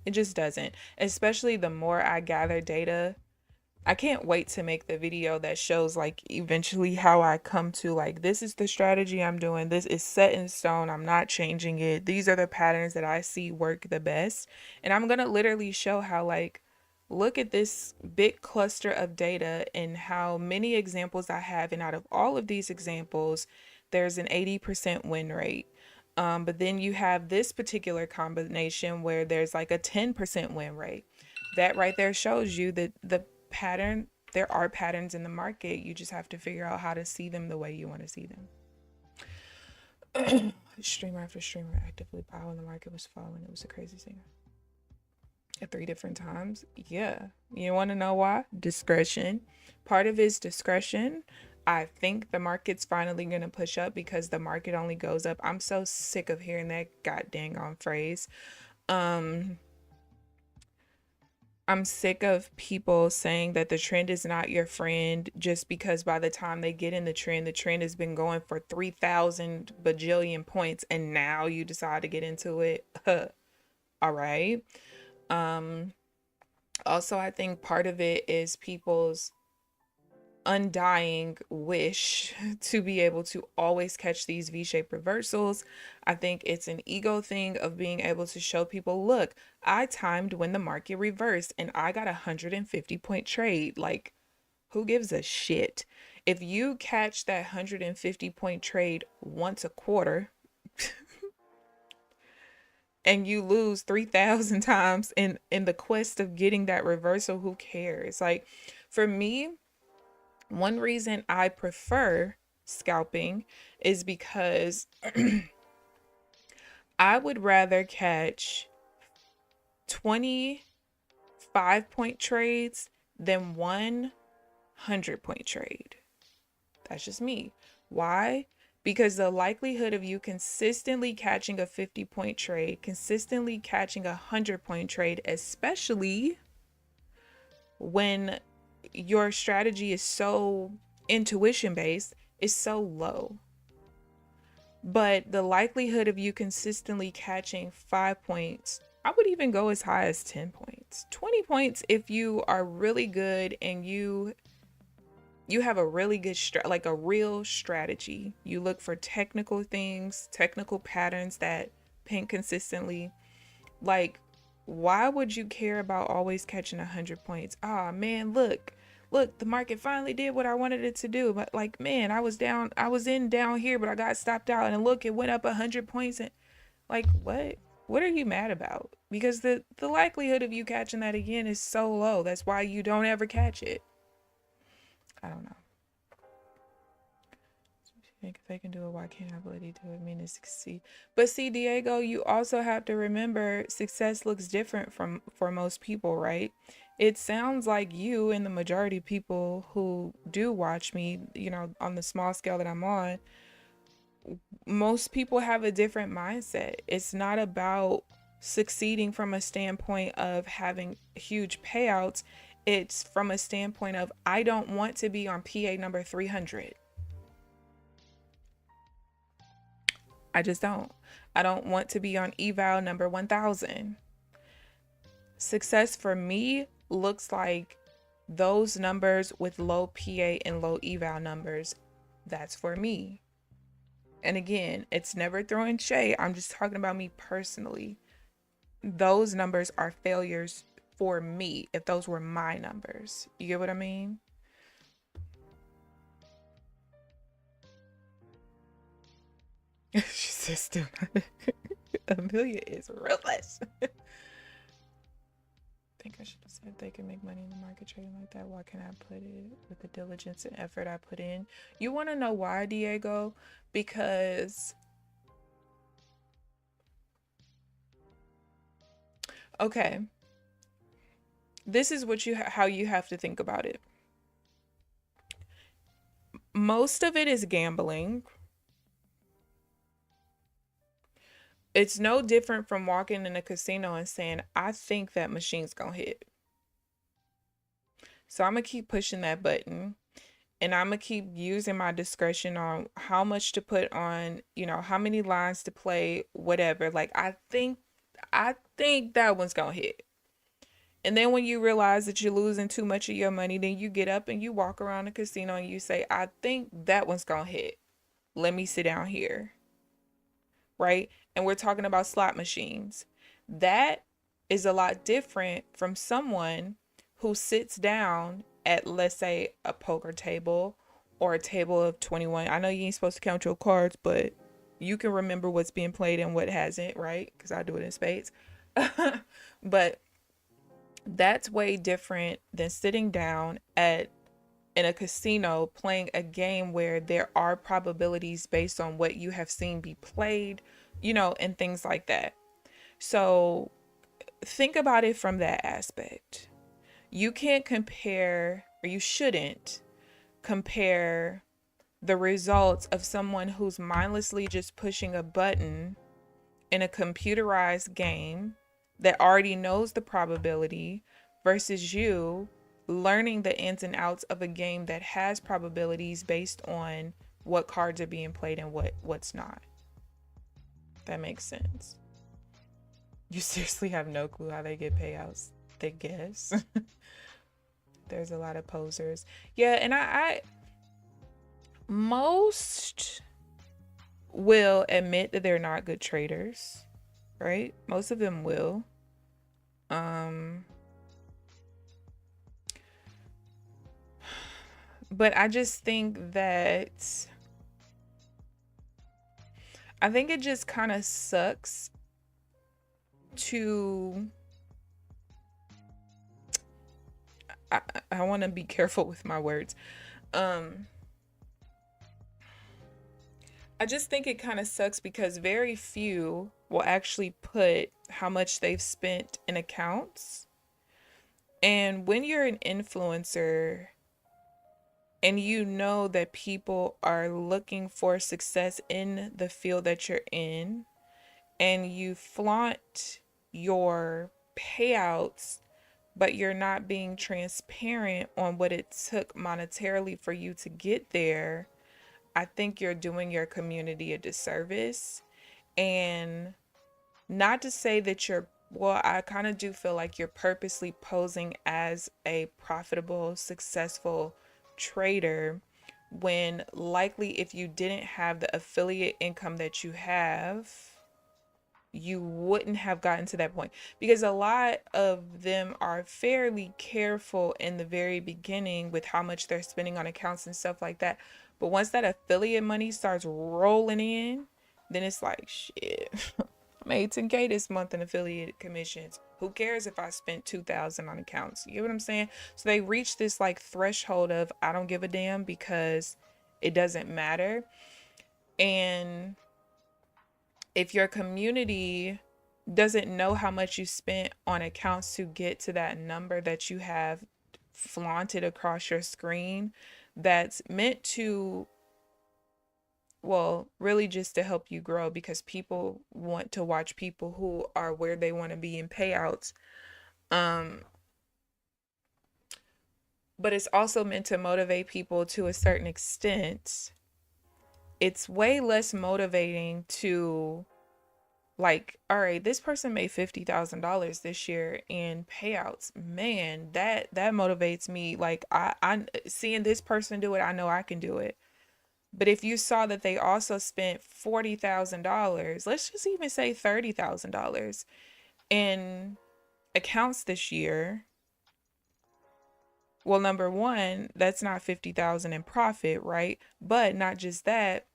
it just doesn't. Especially the more I gather data, I can't wait to make the video that shows like eventually how I come to like, this is the strategy I'm doing. This is set in stone. I'm not changing it. These are the patterns that I see work the best. And I'm going to literally show how like, look at this big cluster of data and how many examples I have. And out of all of these examples, there's an 80% win rate. But then you have this particular combination where there's like a 10% win rate. That right there shows you that the pattern, there are patterns in the market. You just have to figure out how to see them the way you want to see them. Streamer after streamer actively buy when the market was falling. It was a crazy thing. At 3 different times. Yeah. You want to know why? Discretion. Part of his discretion. I think the market's finally going to push up because the market only goes up. I'm so sick of hearing that god dang on phrase. I'm sick of people saying that the trend is not your friend just because by the time they get in the trend has been going for 3,000 bajillion points and now you decide to get into it. All right. Also, I think part of it is people's undying wish to be able to always catch these V-shaped reversals. I think it's an ego thing of being able to show people, look, I timed when the market reversed and I got a 150-point trade. Like, who gives a shit? If you catch that 150-point trade once a quarter and you lose 3,000 times in the quest of getting that reversal, who cares? Like, for me, one reason I prefer scalping is because I would rather catch 25-point trades than 100-point trade. That's just me. Why? Because the likelihood of you consistently catching a 50-point trade, consistently catching a 100-point trade, especially when your strategy is so intuition based, is so low. But the likelihood of you consistently catching 5 points, I would even go as high as 10 points, 20 points if you are really good and you have a really good like a real strategy. You look for technical things, technical patterns that pink consistently. Like, why would you care about always catching 100 points? Ah, man, look, the market finally did what I wanted it to do. But like, man, I was in down here, but I got stopped out, and look, it went up 100 points. And like, what are you mad about? Because the likelihood of you catching that again is so low. That's why you don't ever catch it. I don't know. If they can do it, why can't I believe do it? I mean, to succeed. But see, Diego, you also have to remember success looks different for most people, right? It sounds like you and the majority of people who do watch me, you know, on the small scale that I'm on, most people have a different mindset. It's not about succeeding from a standpoint of having huge payouts. It's from a standpoint of, I don't want to be on PA number 300. I just don't. I don't want to be on eval number 1000. Success for me looks like those numbers with low PA and low eval numbers. That's for me. And again, it's never throwing shade. I'm just talking about me personally. Those numbers are failures for me if those were my numbers. You get what I mean? She says still Amelia is relentless. I think I should have said they can make money in the market trading like that. Why can't I put it with the diligence and effort I put in? You want to know why, Diego? Because okay, this is what how you have to think about it. Most of it is gambling. It's no different from walking in a casino and saying, I think that machine's gonna hit. So I'm gonna keep pushing that button, and I'm gonna keep using my discretion on how much to put on, how many lines to play, whatever. Like I think that one's gonna hit. And then when you realize that you're losing too much of your money, then you get up and you walk around the casino and you say, I think that one's gonna hit. Let me sit down here. Right? And we're talking about slot machines. That is a lot different from someone who sits down at, let's say, a poker table or a table of 21. I know you ain't supposed to count your cards, but you can remember what's being played and what hasn't, right? Because I do it in spades. But that's way different than sitting down at in a casino playing a game where there are probabilities based on what you have seen be played, and things like that. So think about it from that aspect. You can't compare, or you shouldn't compare the results of someone who's mindlessly just pushing a button in a computerized game that already knows the probability versus you learning the ins and outs of a game that has probabilities based on what cards are being played and what's not. That makes sense. You seriously have no clue how they get payouts. They guess. There's a lot of posers. Yeah, and I most will admit that they're not good traders, right? Most of them will. But I just think that it just kind of sucks to I want to be careful with my words. I just think it kind of sucks because very few will actually put how much they've spent in accounts. And when you're an influencer and you know that people are looking for success in the field that you're in, and you flaunt your payouts, but you're not being transparent on what it took monetarily for you to get there, I think you're doing your community a disservice. And not to say that I kind of do feel like you're purposely posing as a profitable, successful trader when likely if you didn't have the affiliate income that you have, you wouldn't have gotten to that point, because a lot of them are fairly careful in the very beginning with how much they're spending on accounts and stuff like that. But once that affiliate money starts rolling in, then it's like, shit, I made 10K this month in affiliate commissions. Who cares if I spent 2,000 on accounts? You get what I'm saying? So they reach this like threshold of I don't give a damn because it doesn't matter. And if your community doesn't know how much you spent on accounts to get to that number that you have flaunted across your screen, that's meant to, well, really just to help you grow, because people want to watch people who are where they want to be in payouts. But it's also meant to motivate people to a certain extent. It's way less motivating to, like, all right, this person made $50,000 this year in payouts. Man, that motivates me. Like, I seeing this person do it, I know I can do it. But if you saw that they also spent $40,000, let's just even say $30,000 in accounts this year, well, number one, that's not 50,000 in profit, right? But not just that,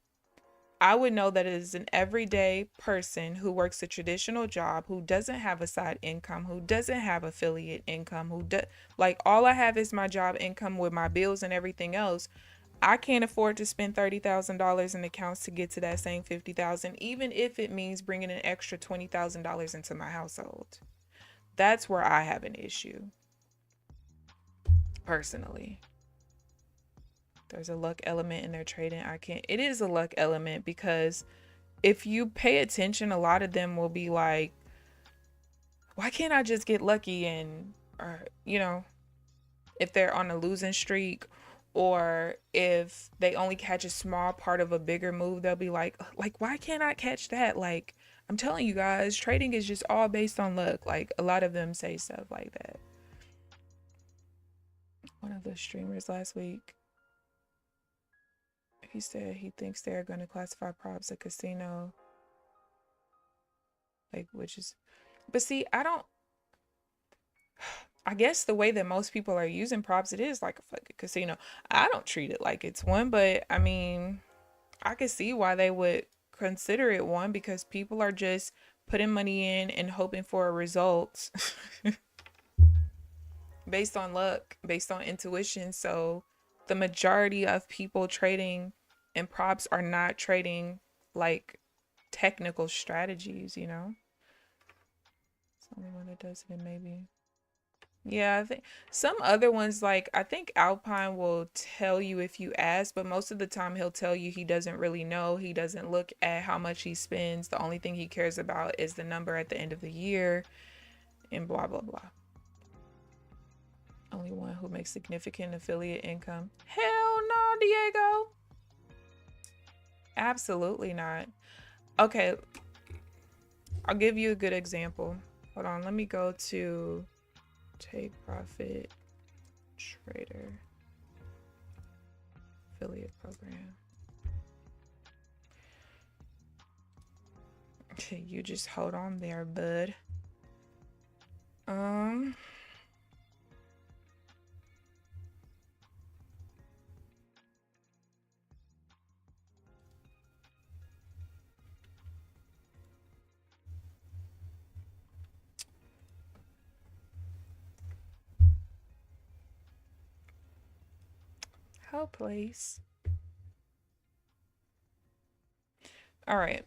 I would know that it is an everyday person who works a traditional job, who doesn't have a side income, who doesn't have affiliate income, like, all I have is my job income with my bills and everything else. I can't afford to spend $30,000 in accounts to get to that same 50,000, even if it means bringing an extra $20,000 into my household. That's where I have an issue, personally. There's a luck element in their trading. It is a luck element because if you pay attention, a lot of them will be like, why can't I just get lucky? And, or, you know, if they're on a losing streak, or if they only catch a small part of a bigger move, they'll be like, why can't I catch that? Like, I'm telling you guys, trading is just all based on luck. Like, a lot of them say stuff like that. One of the streamers last week, he said he thinks they're going to classify props a casino, like, which is, but see, I guess the way that most people are using props, it is like a fucking casino. I don't treat it like it's one, but I mean, I could see why they would consider it one, because people are just putting money in and hoping for a result based on luck, based on intuition. So the majority of people trading in props are not trading like technical strategies, you know? It's the only one that does it, maybe. Yeah, I think some other ones, like I think Alpine will tell you if you ask, but most of the time he'll tell you he doesn't really know. He doesn't look at how much he spends. The only thing he cares about is the number at the end of the year and blah, blah, blah. Only one who makes significant affiliate income. Hell no, Diego. Absolutely not. Okay, I'll give you a good example. Hold on, let me go to Take Profit Trader affiliate program. Okay, you just hold on there, bud. Help, please. All right.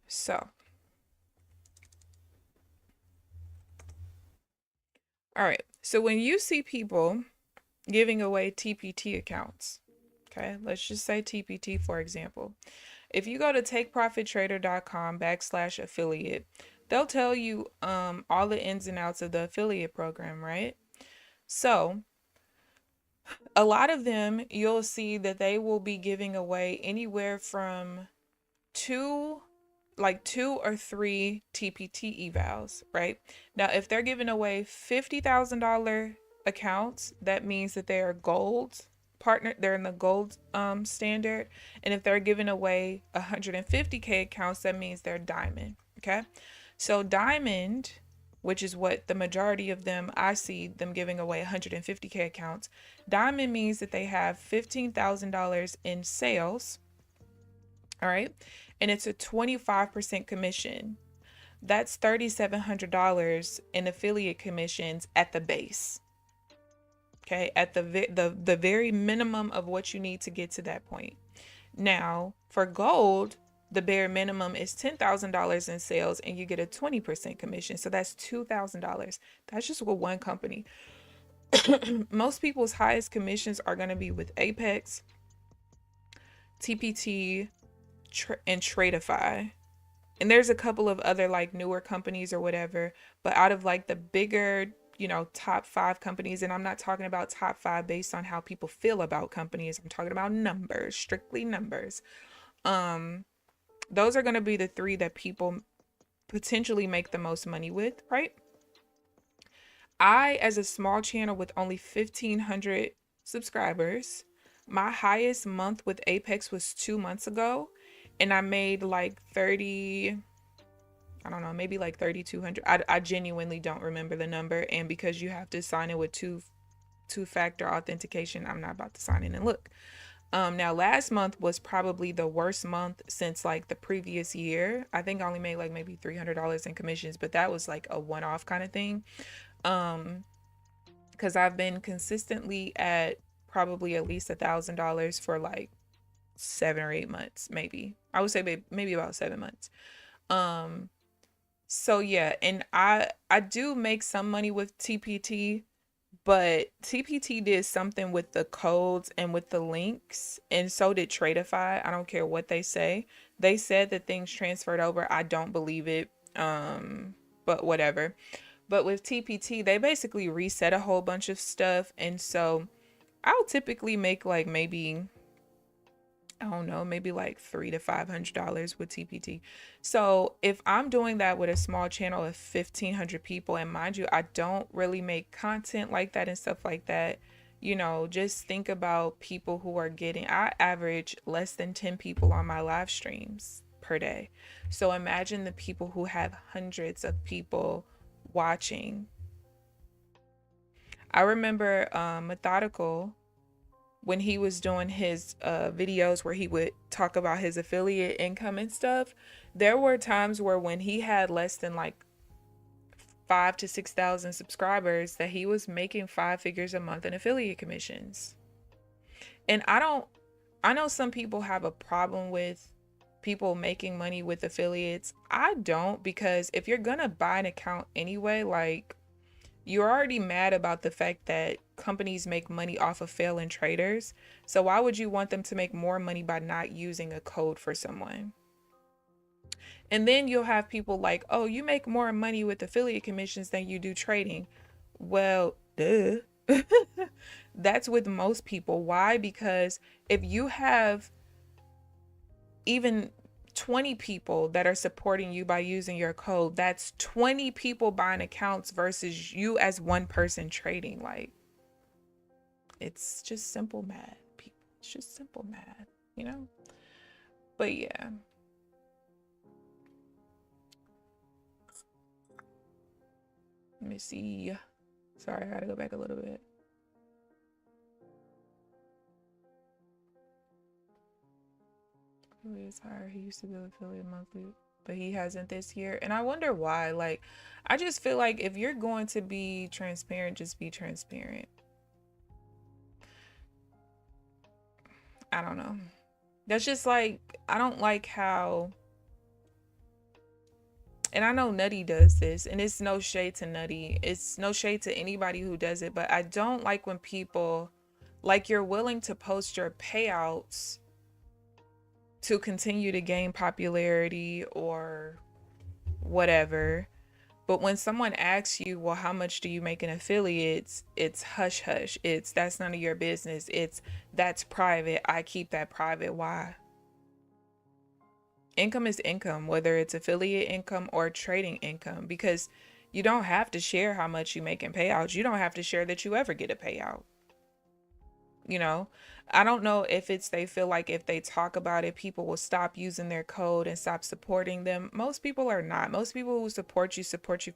So, all right. So when you see people giving away TPT accounts, okay, let's just say TPT, for example. If you go to takeprofittrader.com/affiliate, they'll tell you all the ins and outs of the affiliate program, right? So a lot of them, you'll see that they will be giving away anywhere from two or three TPT evals, right? Now, if they're giving away $50,000 accounts, that means that they are gold partner, they're in the gold standard. And if they're giving away 150K accounts, that means they're diamond. Okay, so diamond, which is what the majority of them, I see them giving away 150K accounts. Diamond means that they have $15,000 in sales. All right, and it's a 25% commission. That's $3,700 in affiliate commissions at the base. Okay, at the very minimum of what you need to get to that point. Now, for gold, the bare minimum is $10,000 in sales, and you get a 20% commission. So that's $2,000. That's just with one company. Most people's highest commissions are going to be with Apex, TPT, and Tradeify. And there's a couple of other like newer companies or whatever, but out of like the bigger, you know, top 5 companies, and I'm not talking about top 5 based on how people feel about companies. I'm talking about numbers, strictly numbers. Those are going to be the 3 that people potentially make the most money with, right? I, as a small channel with only 1,500 subscribers, my highest month with Apex was 2 months ago, and I made like 30, I don't know, maybe like 3,200. I genuinely don't remember the number, and because you have to sign in with two-factor authentication, I'm not about to sign in and look. Now last month was probably the worst month since like the previous year. I think I only made like maybe $300 in commissions, but that was like a one-off kind of thing. Because I've been consistently at probably at least $1,000 for like 7 or 8 months, maybe. I would say maybe about 7 months. So yeah, and I do make some money with TPT, But TPT did something with the codes and with the links, and so did Tradeify. I don't care what they say. They said that things transferred over. I don't believe it. But whatever. But with TPT, they basically reset a whole bunch of stuff, and so I'll typically make like maybe, I don't know, maybe like $300 to $500 with TPT. So if I'm doing that with a small channel of 1,500 people, and mind you, I don't really make content like that and stuff like that, you know, just think about people who are getting, I average less than 10 people on my live streams per day. So imagine the people who have hundreds of people watching. I remember Methodical, when he was doing his videos where he would talk about his affiliate income and stuff, there were times where when he had less than like 5 to 6,000 subscribers, that he was making 5 figures a month in affiliate commissions. And I know some people have a problem with people making money with affiliates. I don't, because if you're gonna buy an account anyway, like, you're already mad about the fact that companies make money off of failing traders. So why would you want them to make more money by not using a code for someone? And then you'll have people like, oh, you make more money with affiliate commissions than you do trading. Well, duh. That's with most people. Why? Because if you have even 20 people that are supporting you by using your code, that's 20 people buying accounts versus you as one person trading. Like, it's just simple math, people. It's just simple math, you know? But yeah. Let me see. Sorry, I gotta go back a little bit. Affiliates higher. He used to be affiliate monthly, but he hasn't this year. And I wonder why. Like, I just feel like if you're going to be transparent, just be transparent. I don't know. That's just like, I don't like how, and I know Nutty does this, and it's no shade to Nutty. It's no shade to anybody who does it, but I don't like when people, like, you're willing to post your payouts to continue to gain popularity or whatever. But when someone asks you, well, how much do you make in affiliates? It's hush hush. It's, that's none of your business. It's, that's private. I keep that private. Why? Income is income, whether it's affiliate income or trading income, because you don't have to share how much you make in payouts. You don't have to share that you ever get a payout. You know, I don't know if it's, they feel like if they talk about it, people will stop using their code and stop supporting them. Most people are not. Most people who support you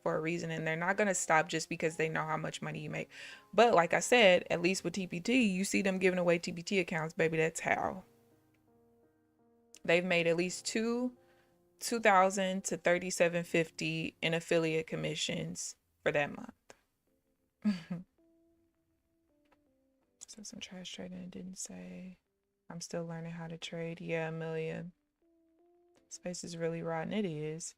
for a reason, and they're not going to stop just because they know how much money you make. But like I said, at least with TPT, you see them giving away TPT accounts, baby. That's how they've made at least 2,000 to 3,750 in affiliate commissions for that month. So some trash trading, it didn't say. I'm still learning how to trade. Yeah, Amelia. Space is really rotten. It is.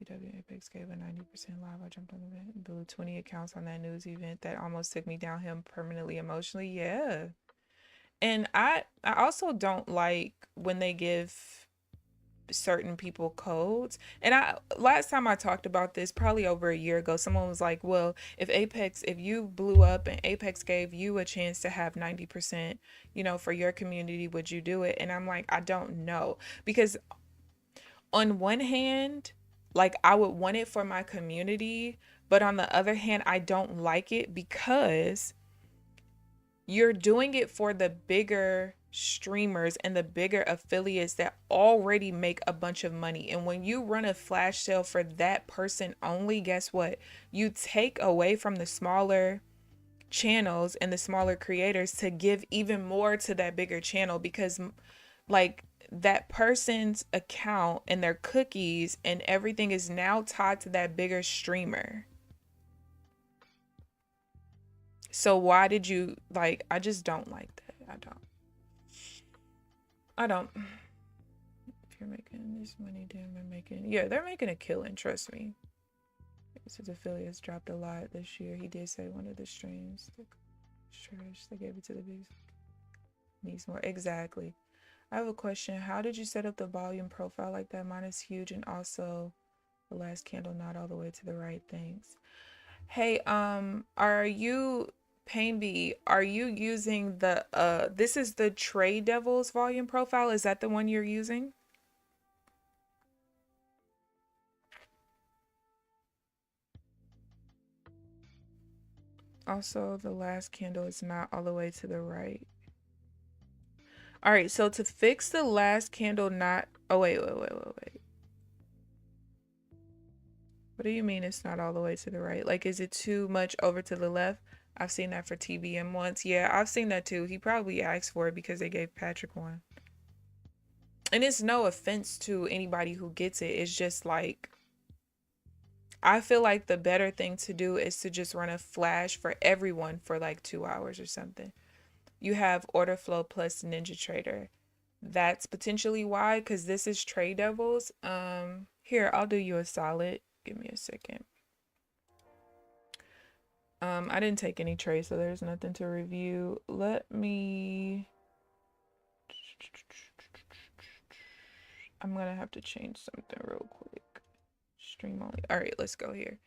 PW Apex gave a 90% live. I jumped on the event. Blew 20 accounts on that news event that almost took me downhill permanently emotionally. Yeah. And I also don't like when they give certain people codes. And I, last time I talked about this, probably over a year ago, someone was like, well, if you blew up and Apex gave you a chance to have 90%, you know, for your community, would you do it? And I'm like, I don't know. Because on one hand, like, I would want it for my community, but on the other hand, I don't like it because you're doing it for the bigger streamers and the bigger affiliates that already make a bunch of money. And when you run a flash sale for that person only, guess what? You take away from the smaller channels and the smaller creators to give even more to that bigger channel, because like, that person's account and their cookies and everything is now tied to that bigger streamer. So why did you, like, I just don't like that. I don't. If you're making this money, damn, they're making, yeah, they're making a killing, trust me. His affiliates dropped a lot this year. He did say one of the streams, trash. They gave it to the bigs. Needs more. Exactly. I have a question. How did you set up the volume profile like that? Mine is huge, and also the last candle not all the way to the right. Thanks. Hey, are you Pain B, are you using the this is the Trade Devils volume profile? Is that the one you're using? Also, the last candle is not all the way to the right. All right, so to fix the last candle not, oh wait. What do you mean it's not all the way to the right? Like, is it too much over to the left? I've seen that for TBM once. Yeah, I've seen that too. He probably asked for it because they gave Patrick one. And it's no offense to anybody who gets it. It's just like, I feel like the better thing to do is to just run a flash for everyone for like 2 hours or something. You have order flow plus Ninja Trader. That's potentially why, because this is Trade Devils. Here, I'll do you a solid. Give me a second. I didn't take any trades, so there's nothing to review. Let me... I'm gonna have to change something real quick. Stream only. All right, let's go here.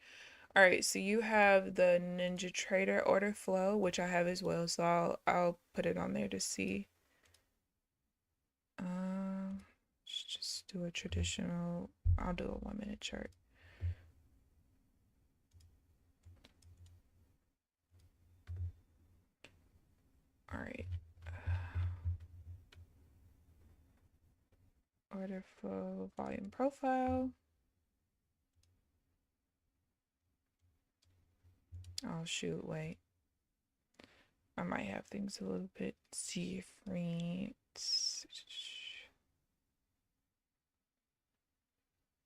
All right, so you have the Ninja Trader order flow, which I have as well, so I'll put it on there to see. Let's just do a traditional, I'll do a 1 minute chart. All right. Order flow, volume profile. Oh shoot, wait. I might have things a little bit different.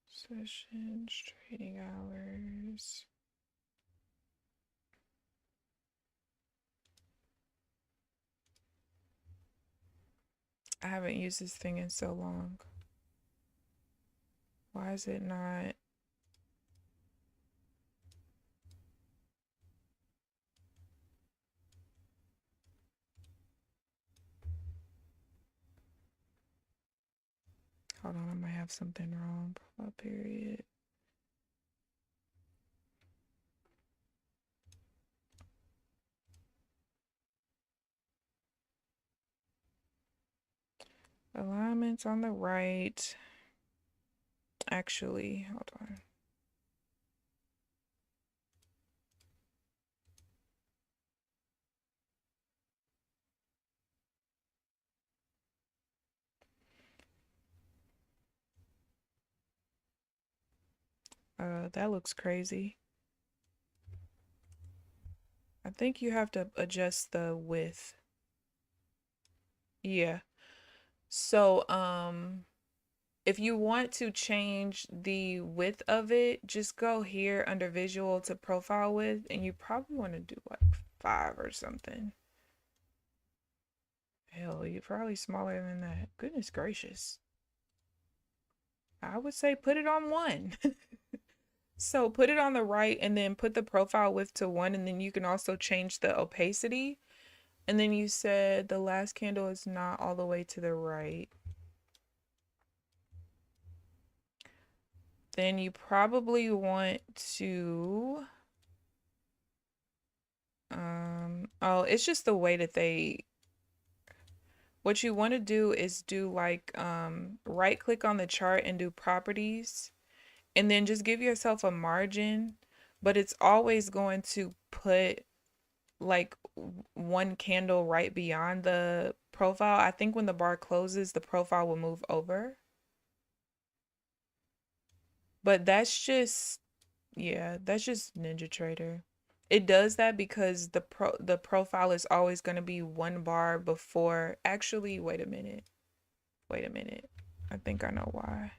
Sessions, trading hours. I haven't used this thing in so long. Why is it not? Hold on, I might have something wrong. Profile period. Alignments on the right. Actually, hold on. That looks crazy. I think you have to adjust the width. Yeah. So, if you want to change the width of it, just go here under visual to profile width, and you probably want to do like 5 or something. Hell, you're probably smaller than that. Goodness gracious. I would say put it on 1. So put it on the right and then put the profile width to 1, and then you can also change the opacity. And then you said the last candle is not all the way to the right. Then you probably want to, oh, it's just the way that what you want to do is do like, right click on the chart and do properties, and then just give yourself a margin, but it's always going to put like 1 candle right beyond the profile. I think when the bar closes, the profile will move over. But that's just, yeah, that's just Ninja Trader. It does that because the profile is always going to be 1 bar before. Actually, wait a minute. Wait a minute. I think I know why.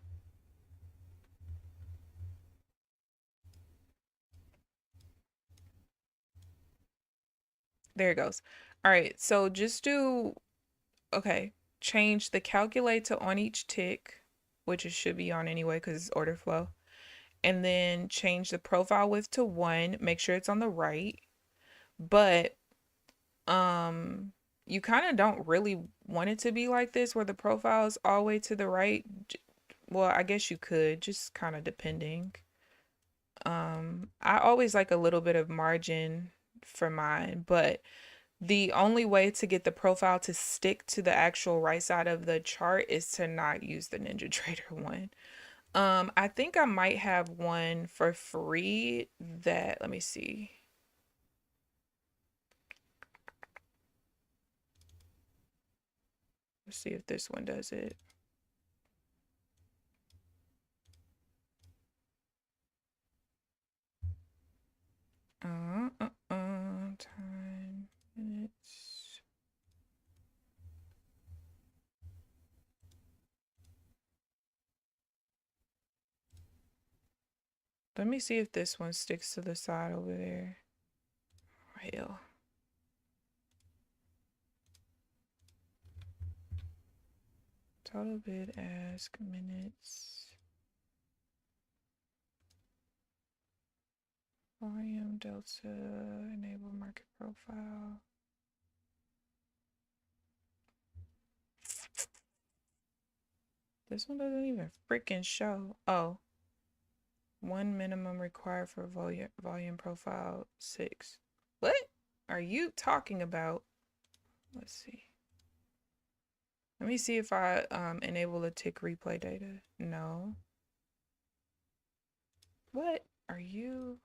There it goes. All right, so just do, okay, change the calculate to on each tick, which it should be on anyway because it's order flow. and then change the profile width to 1. Make sure it's on the right. But you kind of don't really want it to be like this where the profile is all the way to the right. Well, I guess you could, just kind of depending. I always like a little bit of margin for mine, but the only way to get the profile to stick to the actual right side of the chart is to not use the Ninja Trader one. I think I might have one for free that, let me see. Let's see if this one does it. Time, minutes. Let me see if this one sticks to the side over there. Hell. Total bid ask minutes. Volume delta, enable market profile. This one doesn't even freaking show. Oh. 1 minimum required for volume profile 6. What are you talking about? Let's see. Let me see if I enable the tick replay data. No. What are you?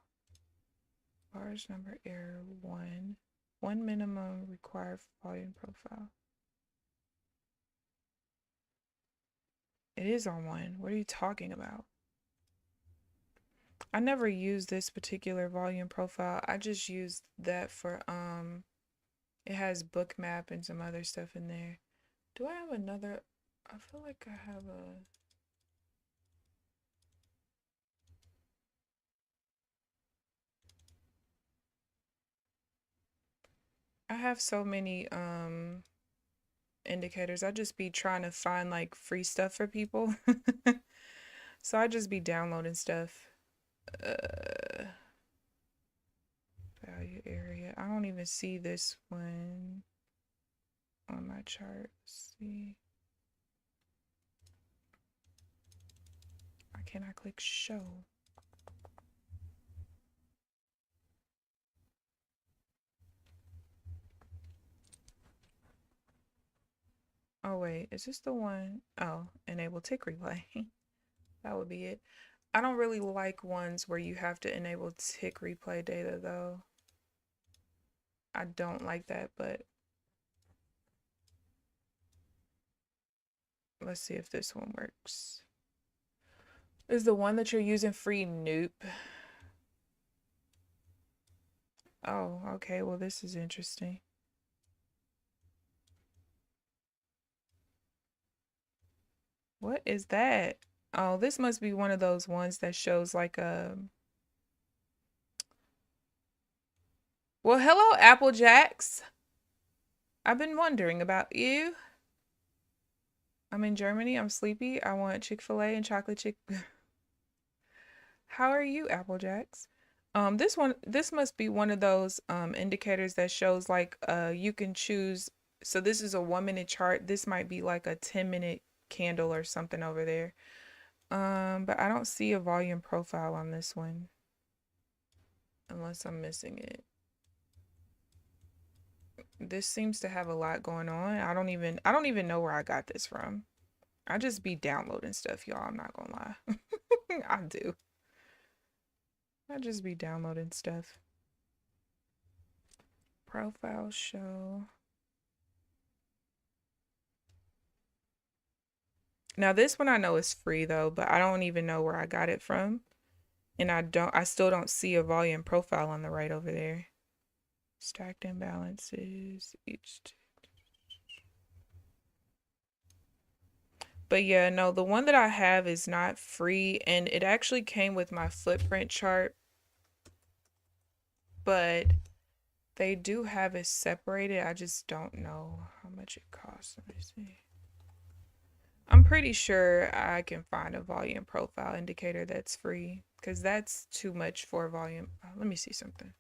Large number error 1. 1 minimum required for volume profile. It is on 1. What are you talking about? I never used this particular volume profile. I just used that for it has bookmap and some other stuff in there. Do I have another? I feel like I have I have so many indicators. I just be trying to find like free stuff for people. So I just be downloading stuff. Value area. I don't even see this one on my chart. Let's see. Why can't I click show? Oh wait, is this the one? Oh, enable tick replay. That would be it. I don't really like ones where you have to enable tick replay data though. I don't like that, but let's see if this one works. Is the one that you're using free Noop? Oh, okay. Well, this is interesting. What is that? Oh, this must be one of those ones that shows like a... Well, hello, Apple Jacks. I've been wondering about you. I'm in Germany. I'm sleepy. I want Chick-fil-A and chocolate chick. How are you, Apple Jacks? This must be one of those indicators that shows like you can choose. So this is a 1-minute chart. This might be like a 10-minute candle or something over there. But I don't see a volume profile on this one. Unless I'm missing it. This seems to have a lot going on. I don't even know where I got this from. I just be downloading stuff, y'all. I'm not gonna lie. I do. I just be downloading stuff. Profile show. Now this one I know is free though, but I don't even know where I got it from. And I still don't see a volume profile on the right over there. Stacked imbalances each. But yeah, no, the one that I have is not free, and it actually came with my footprint chart. But they do have it separated. I just don't know how much it costs. Let me see. pretty sure I can find a volume profile indicator that's free because that's too much for volume. Let me see something.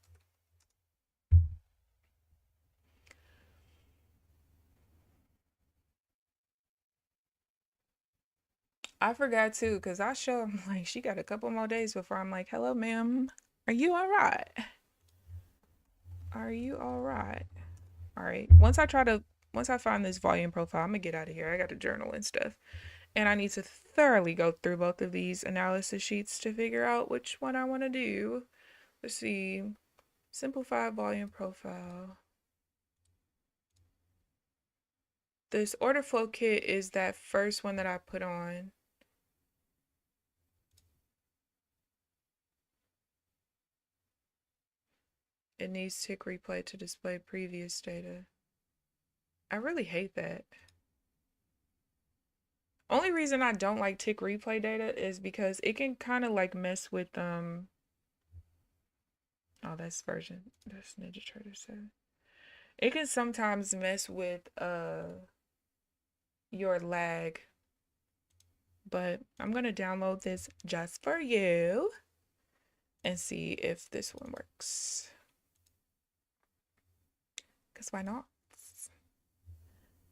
I forgot too because I show I'm like, she got a couple more days before I'm like, hello, ma'am. Are you all right? Are you all right? All right. Once I find this volume profile, I'm gonna get out of here. I got a journal and stuff. And I need to thoroughly go through both of these analysis sheets to figure out which one I want to do. Let's see. Simplified volume profile. This order flow kit is that first one that I put on. It needs tick replay to display previous data. I really hate that. Only reason I don't like tick replay data is because it can kind of like mess with oh, that's NinjaTrader 7. It can sometimes mess with your lag. But I'm gonna download this just for you and see if this one works. Cause why not?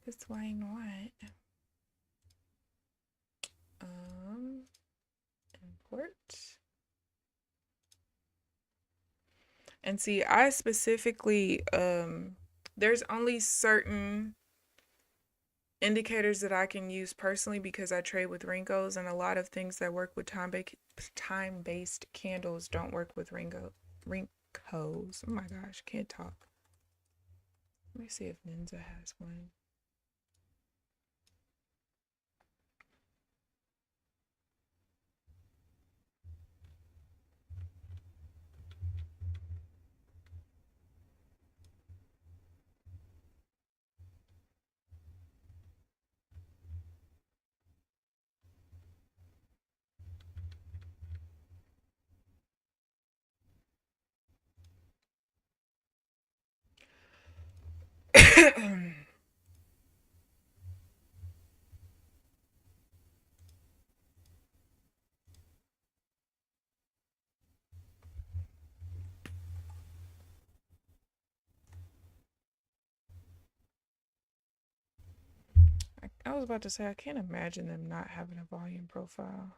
Cause why not? Import. And see, I specifically there's only certain indicators that I can use personally because I trade with Renkos, and a lot of things that work with time-based candles don't work with Renkos. Oh my gosh, can't talk. Let me see if Ninja has one. I was about to say, I can't imagine them not having a volume profile.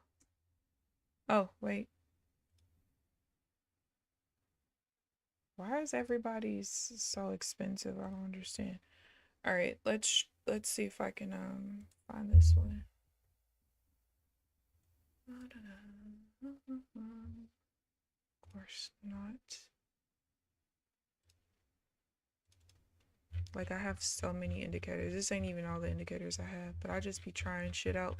Oh, wait. Why is everybody's so expensive? I don't understand. All right, let's see if I can find this one. Of course not. Like, I have so many indicators. This ain't even all the indicators I have, but I just be trying shit out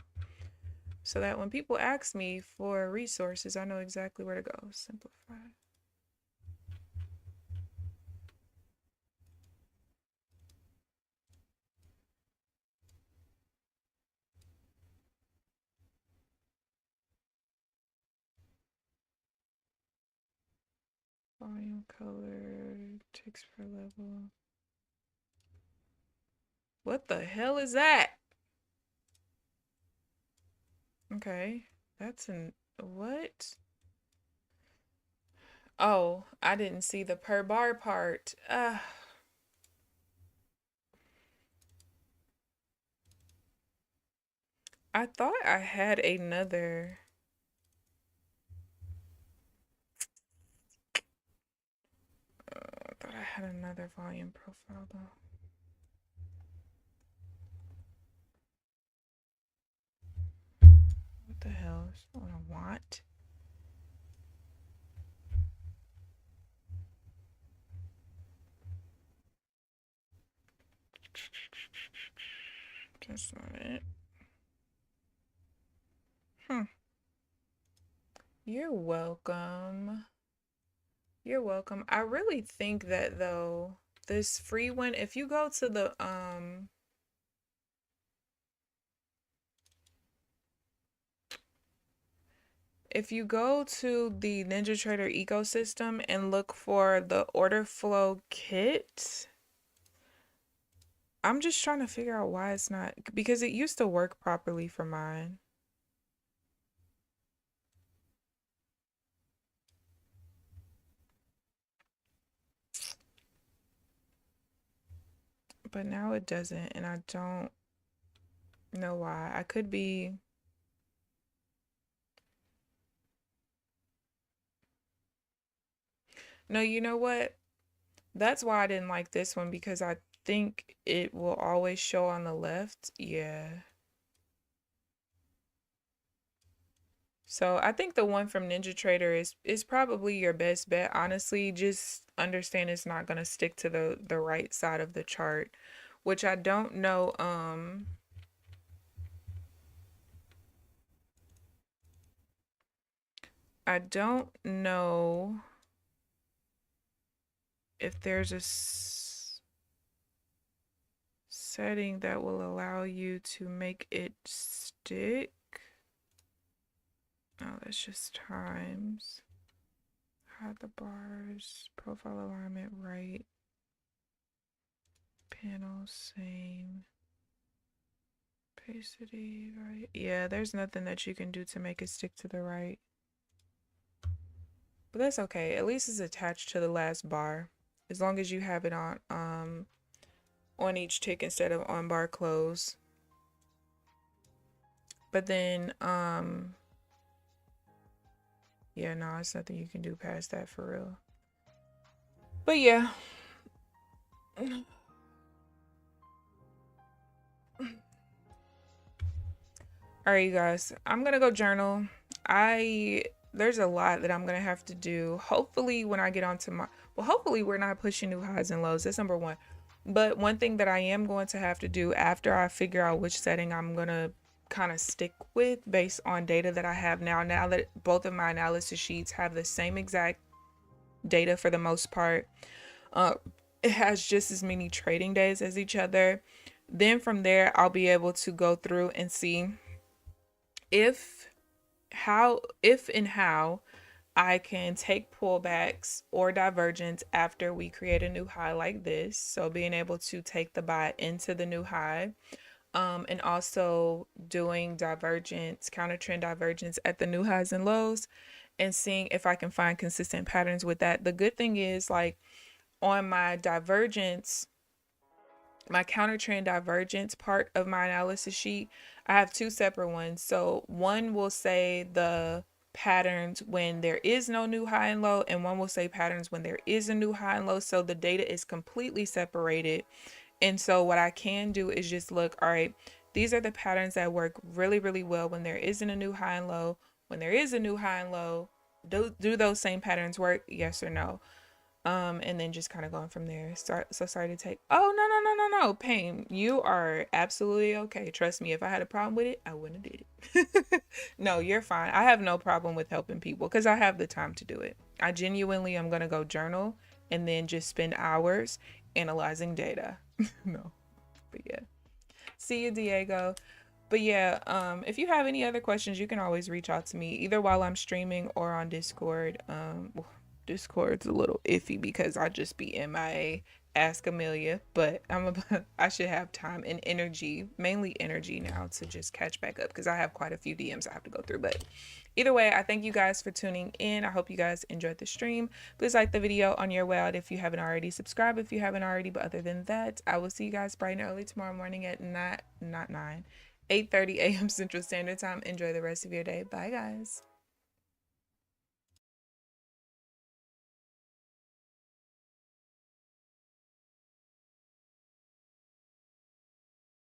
so that when people ask me for resources, I know exactly where to go. Simplify. Volume, color, ticks per level. What the hell is that? Okay, that's an what? Oh, I didn't see the per bar part. I thought I had another. I thought I had another volume profile though. What the hell is what I want? That's not it. You're welcome. You're welcome. I really think that though, this free one, if you go to the if you go to the NinjaTrader ecosystem and look for the order flow kit, I'm just trying to figure out why it's not, because it used to work properly for mine. But now it doesn't, and I don't know why. I could be. No, you know what? That's why I didn't like this one, because I think it will always show on the left. Yeah. So I think the one from Ninja Trader is probably your best bet. Honestly, just understand it's not gonna stick to the right side of the chart, which I don't know. I don't know if there's a setting that will allow you to make it stick. Oh, that's just times. Hide the bars, profile alignment right, panel same, opacity right. Yeah, there's nothing that you can do to make it stick to the right. But that's okay. At least it's attached to the last bar. As long as you have it on each tick instead of on bar close. But then yeah, no, it's nothing you can do past that for real. But yeah. All right, you guys, I'm gonna go journal. There's a lot that I'm gonna have to do. Hopefully when I get onto my, well, hopefully we're not pushing new highs and lows. That's number one. But one thing that I am going to have to do after I figure out which setting I'm gonna kind of stick with based on data that I have now that both of my analysis sheets have the same exact data for the most part, it has just as many trading days as each other. Then from there, I'll be able to go through and see if and how I can take pullbacks or divergence after we create a new high like this. So being able to take the buy into the new high, and also doing divergence, counter trend divergence at the new highs and lows, and seeing if I can find consistent patterns with that. The good thing is, like, on my divergence, my counter trend divergence part of my analysis sheet, I have two separate ones. So one will say the patterns when there is no new high and low, and one will say patterns when there is a new high and low. So the data is completely separated. And so what I can do is just look, all right, these are the patterns that work really, really well when there isn't a new high and low. When there is a new high and low, do those same patterns work? Yes or no? And then just kind of going from there. So sorry to take. Oh, no, Pain. You are absolutely okay. Trust me, if I had a problem with it, I wouldn't have did it. No, you're fine. I have no problem with helping people because I have the time to do it. I genuinely am gonna go journal and then just spend hours analyzing data. No, but yeah. See you, Diego. But yeah, if you have any other questions, you can always reach out to me either while I'm streaming or on Discord. Well, Discord's a little iffy because I just be MIA, ask Amelia, but I should have time and energy, mainly energy now, to just catch back up because I have quite a few DMs I have to go through. But either way, I thank you guys for tuning in. I hope you guys enjoyed the stream. Please like the video on your way out if you haven't already. Subscribe if you haven't already. But other than that, I will see you guys bright and early tomorrow morning at 8:30 a.m. Central Standard Time. Enjoy the rest of your day. Bye, guys.